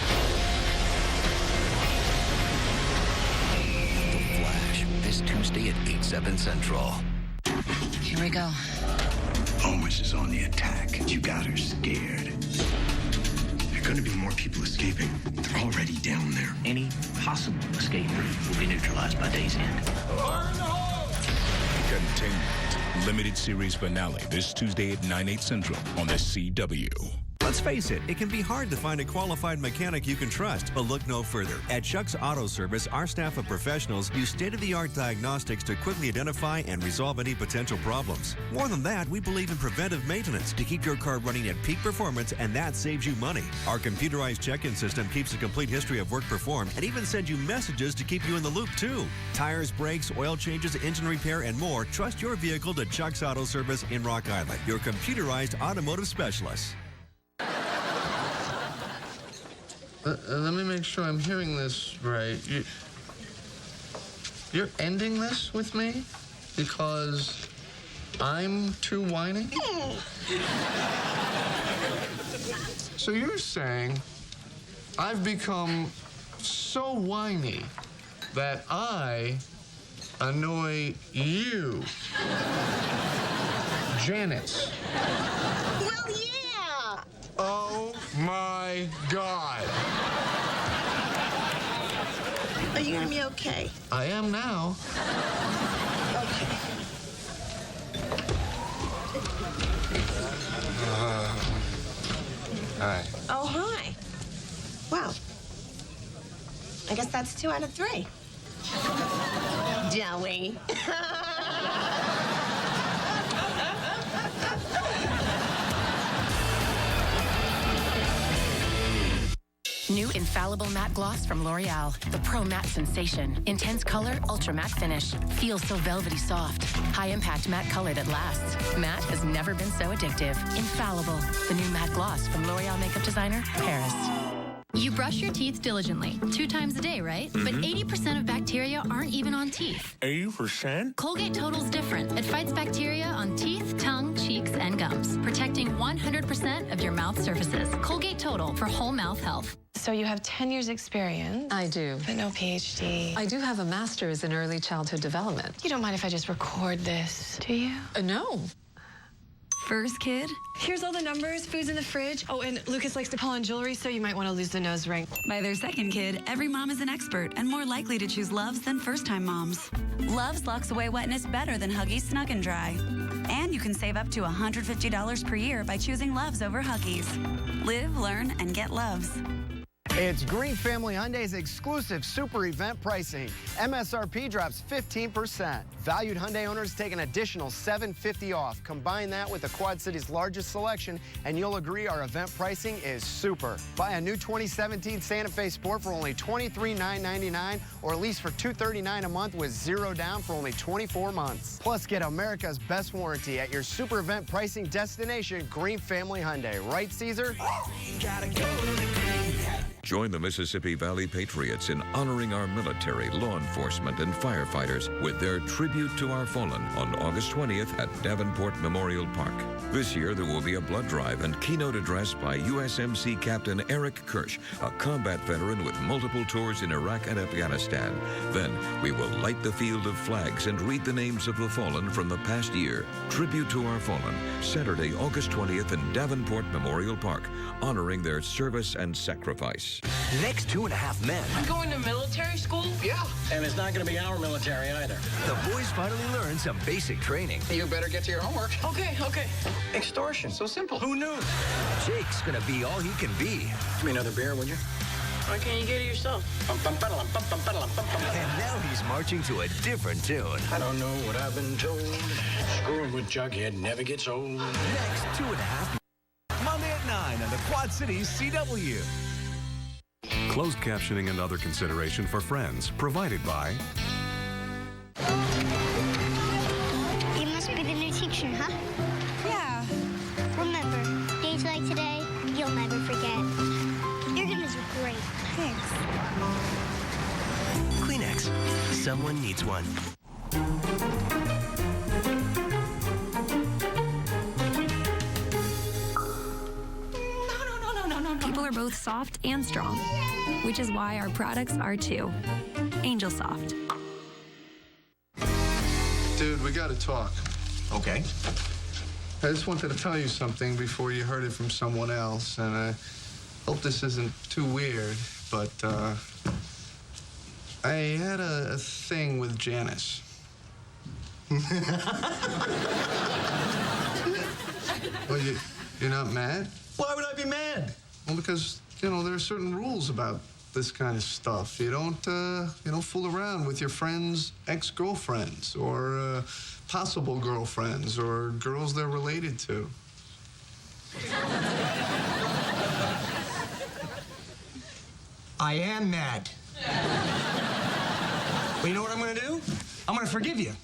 Flash, this Tuesday at 8/7 Central. Here we go. Owens is on the attack. You got her scared. There are going to be more people escaping. They're already down there. Any possible escape route will be neutralized by day's end. Containment. Limited series finale this Tuesday at 9/8 Central on the CW. Let's face it, it can be hard to find a qualified mechanic you can trust, but look no further. At Chuck's Auto Service, our staff of professionals use state-of-the-art diagnostics to quickly identify and resolve any potential problems. More than that, we believe in preventive maintenance to keep your car running at peak performance, and that saves you money. Our computerized check-in system keeps a complete history of work performed and even sends you messages to keep you in the loop, too. Tires, brakes, oil changes, engine repair, and more. Trust your vehicle to Chuck's Auto Service in Rock Island, your computerized automotive specialists. Let me make sure I'm hearing this right. You're ending this with me because I'm too whiny? So you're saying I've become so whiny that I annoy you, Janice. Well, yeah. Oh my God. Are you gonna be okay? I am now. Okay. Hi. Oh, hi. Wow. I guess that's 2 out of 3. Joey. New Infallible Matte Gloss from L'Oreal. The Pro Matte Sensation. Intense color, ultra matte finish. Feels so velvety soft. High impact matte color that lasts. Matte has never been so addictive. Infallible. The new matte gloss from L'Oreal makeup designer, Paris. You brush your teeth diligently, 2 times a day, right? But 80% of bacteria aren't even on teeth. 80%? Colgate Total's different. It fights bacteria on teeth, tongue, cheeks, and gums, protecting 100% of your mouth surfaces. Colgate Total for whole mouth health. So you have 10 years experience. I do. But no PhD. I do have a master's in early childhood development. You don't mind if I just record this, do you? No. First kid. Here's all the numbers, food's in the fridge. Oh, and Lucas likes to pull on jewelry, so you might want to lose the nose ring. By their second kid, every mom is an expert and more likely to choose Love's than first-time moms. Love's locks away wetness better than Huggies Snug and Dry. And you can save up to $150 per year by choosing Loves over Huggies. Live, learn, and get Loves. It's Green Family Hyundai's exclusive super event pricing. MSRP drops 15%. Valued Hyundai owners take an additional $750 off. Combine that with the Quad City's largest selection, and you'll agree our event pricing is super. Buy a new 2017 Santa Fe Sport for only $23,999 or lease for $239 a month with 0 down for only 24 months. Plus, get America's best warranty at your super event pricing destination, Green Family Hyundai. Right, Caesar? Join the Mississippi Valley Patriots in honoring our military, law enforcement, and firefighters with their tribute to our fallen on August 20th at Davenport Memorial Park. This year, there will be a blood drive and keynote address by USMC Captain Eric Kirsch, a combat veteran with multiple tours in Iraq and Afghanistan. Then, we will light the field of flags and read the names of the fallen from the past year. Tribute to our fallen, Saturday, August 20th in Davenport Memorial Park, honoring their service and sacrifice. Next 2.5 Men. I'm going to military school? Yeah. And it's not going to be our military either. The boys finally learn some basic training. You better get to your homework. Okay. Extortion. So simple. Who knew? Jake's going to be all he can be. Give me another beer, would you? Why can't you get it yourself? And now he's marching to a different tune. I don't know what I've been told. Screwing with Jughead never gets old. Next 2.5 Monday at 9 on the Quad Cities CW. Closed captioning and other consideration for friends provided by... You must be the new teacher, huh? Yeah. Remember, days like today, you'll never forget. You're gonna do great. Thanks. Kleenex. Someone needs one. People are both soft and strong, which is why our products are too. Angel Soft. Dude, we gotta talk. Okay. I just wanted to tell you something before you heard it from someone else, and I hope this isn't too weird, but I had a thing with Janice. Well, you're not mad? Why would I be mad? Well, because, there are certain rules about this kind of stuff. You don't fool around with your friends' ex-girlfriends or possible girlfriends or girls they're related to. I am mad. Well, you know what I'm going to do? I'm going to forgive you.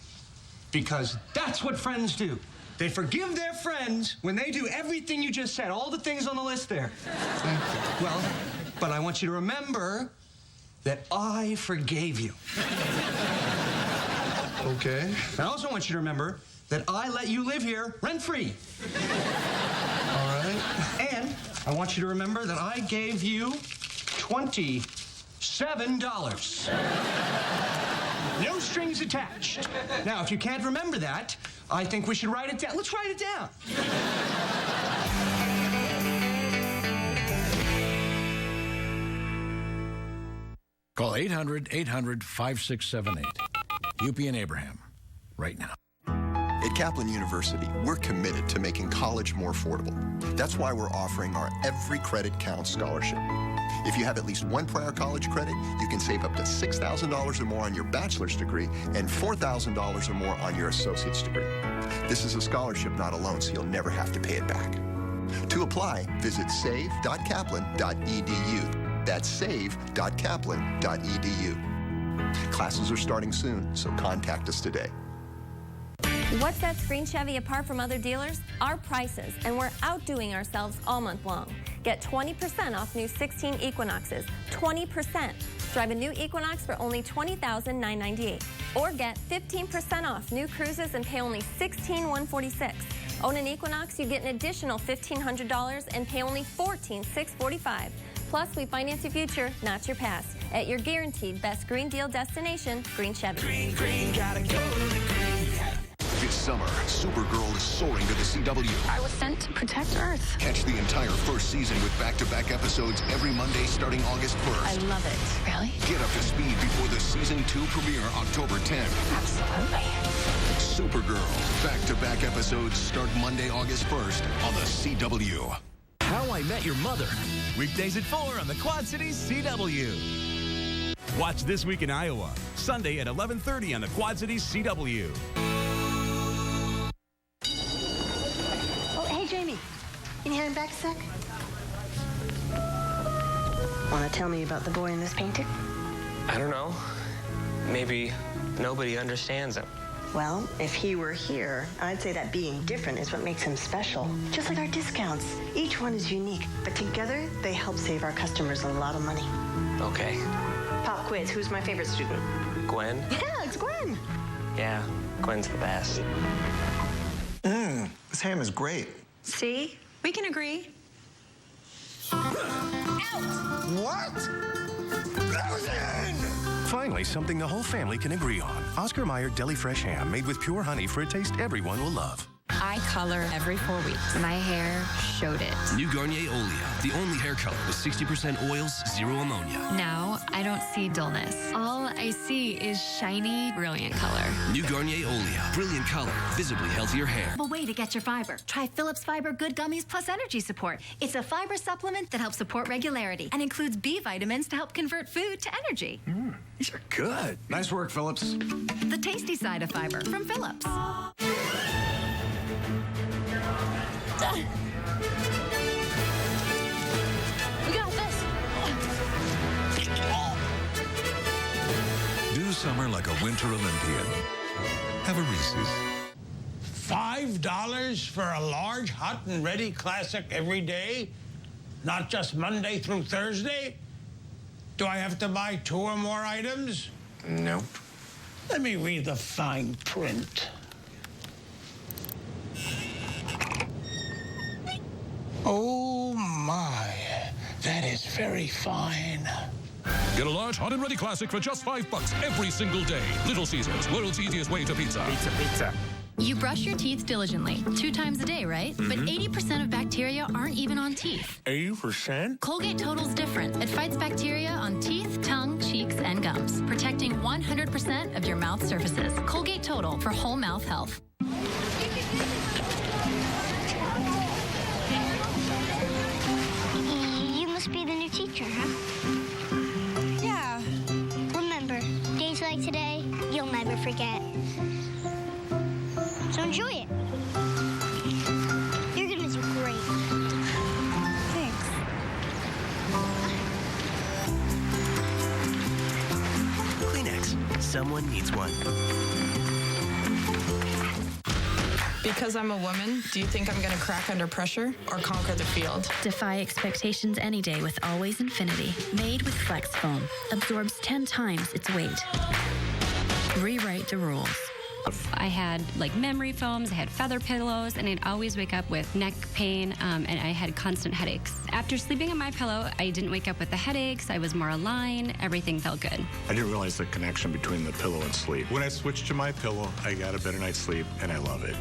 Because that's what friends do. They forgive their friends when they do everything you just said, all the things on the list there. Thank you. Well, but I want you to remember that I forgave you. Okay. I also want you to remember that I let you live here rent-free. All right. And I want you to remember that I gave you $27. No strings attached. Now, if you can't remember that, I think we should write it down. Let's write it down. Call 800-800-5678. UP and Abraham, right now. At Kaplan University, we're committed to making college more affordable. That's why we're offering our Every Credit Counts scholarship. If you have at least one prior college credit, you can save up to $6,000 or more on your bachelor's degree and $4,000 or more on your associate's degree. This is a scholarship, not a loan, so you'll never have to pay it back. To apply, visit save.kaplan.edu. That's save.kaplan.edu. Classes are starting soon, so contact us today. What sets Green Chevy apart from other dealers? Our prices, and we're outdoing ourselves all month long. Get 20% off new 16 Equinoxes. 20%. Drive a new Equinox for only $20,998. Or get 15% off new Cruises and pay only $16,146. Own an Equinox, you get an additional $1,500 and pay only $14,645. Plus, we finance your future, not your past. At your guaranteed best green deal destination, Green Chevy. Green, gotta go to green. This summer, Supergirl is soaring to the CW. I was sent to protect Earth. Catch the entire first season with back-to-back episodes every Monday starting August 1st. I love it. Really? Get up to speed before the Season 2 premiere October 10th. Absolutely. Supergirl. Back-to-back episodes start Monday, August 1st on the CW. How I Met Your Mother. Weekdays at 4 on the Quad Cities CW. Watch This Week in Iowa. Sunday at 11:30 on the Quad Cities CW. Oh, hey, Jamie. Can you hand back a sec? Want to tell me about the boy in this painting? I don't know. Maybe nobody understands him. Well, if he were here, I'd say that being different is what makes him special. Just like our discounts. Each one is unique, but together they help save our customers a lot of money. Okay. Pop quiz, who's my favorite student? Gwen? Yeah, it's Gwen. Yeah, Gwen's the best. This ham is great. See? We can agree. What? Frozen! Finally, something the whole family can agree on. Oscar Mayer Deli Fresh Ham, made with pure honey for a taste everyone will love. I color every 4 weeks. My hair showed it. New Garnier Olia, the only hair color with 60% oils, 0 ammonia. Now, I don't see dullness. All I see is shiny, brilliant color. New Garnier Olia, brilliant color, visibly healthier hair. A way to get your fiber. Try Philips Fiber Good Gummies Plus Energy Support. It's a fiber supplement that helps support regularity and includes B vitamins to help convert food to energy. These are good. Nice work, Phillips. The tasty side of fiber from Philips. We got this. Do summer like a Winter Olympian. Have a Reese's. $5 for a large, hot and ready classic every day? Not just Monday through Thursday? Do I have to buy 2 or more items? Nope. Let me read the fine print. Oh, my. That is very fine. Get a large hot and ready classic for just $5 every single day. Little Caesars, world's easiest way to pizza. Pizza. You brush your teeth diligently 2 times a day, right? But 80% of bacteria aren't even on teeth. 80%? Colgate Total's different. It fights bacteria on teeth, tongue, cheeks, and gums, protecting 100% of your mouth surfaces. Colgate Total for whole mouth health. You must be the new teacher, huh? Yeah. Remember, days like today, you'll never forget. So enjoy it. You're gonna do great. Thanks. Kleenex. Someone needs one. Because I'm a woman, do you think I'm going to crack under pressure or conquer the field? Defy expectations any day with Always Infinity. Made with Flex Foam. Absorbs 10 times its weight. Rewrite the rules. I had like memory foams, I had feather pillows, and I'd always wake up with neck pain, and I had constant headaches. After sleeping on my pillow, I didn't wake up with the headaches, I was more aligned, everything felt good. I didn't realize the connection between the pillow and sleep. When I switched to my pillow, I got a better night's sleep, and I love it.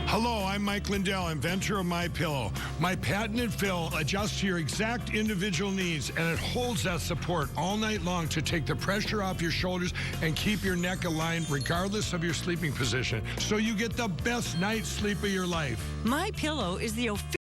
Hello, I'm Mike Lindell, inventor of MyPillow. My patented fill adjusts to your exact individual needs, and it holds that support all night long to take the pressure off your shoulders and keep your neck aligned regardless of your sleeping position, so you get the best night's sleep of your life. MyPillow is the official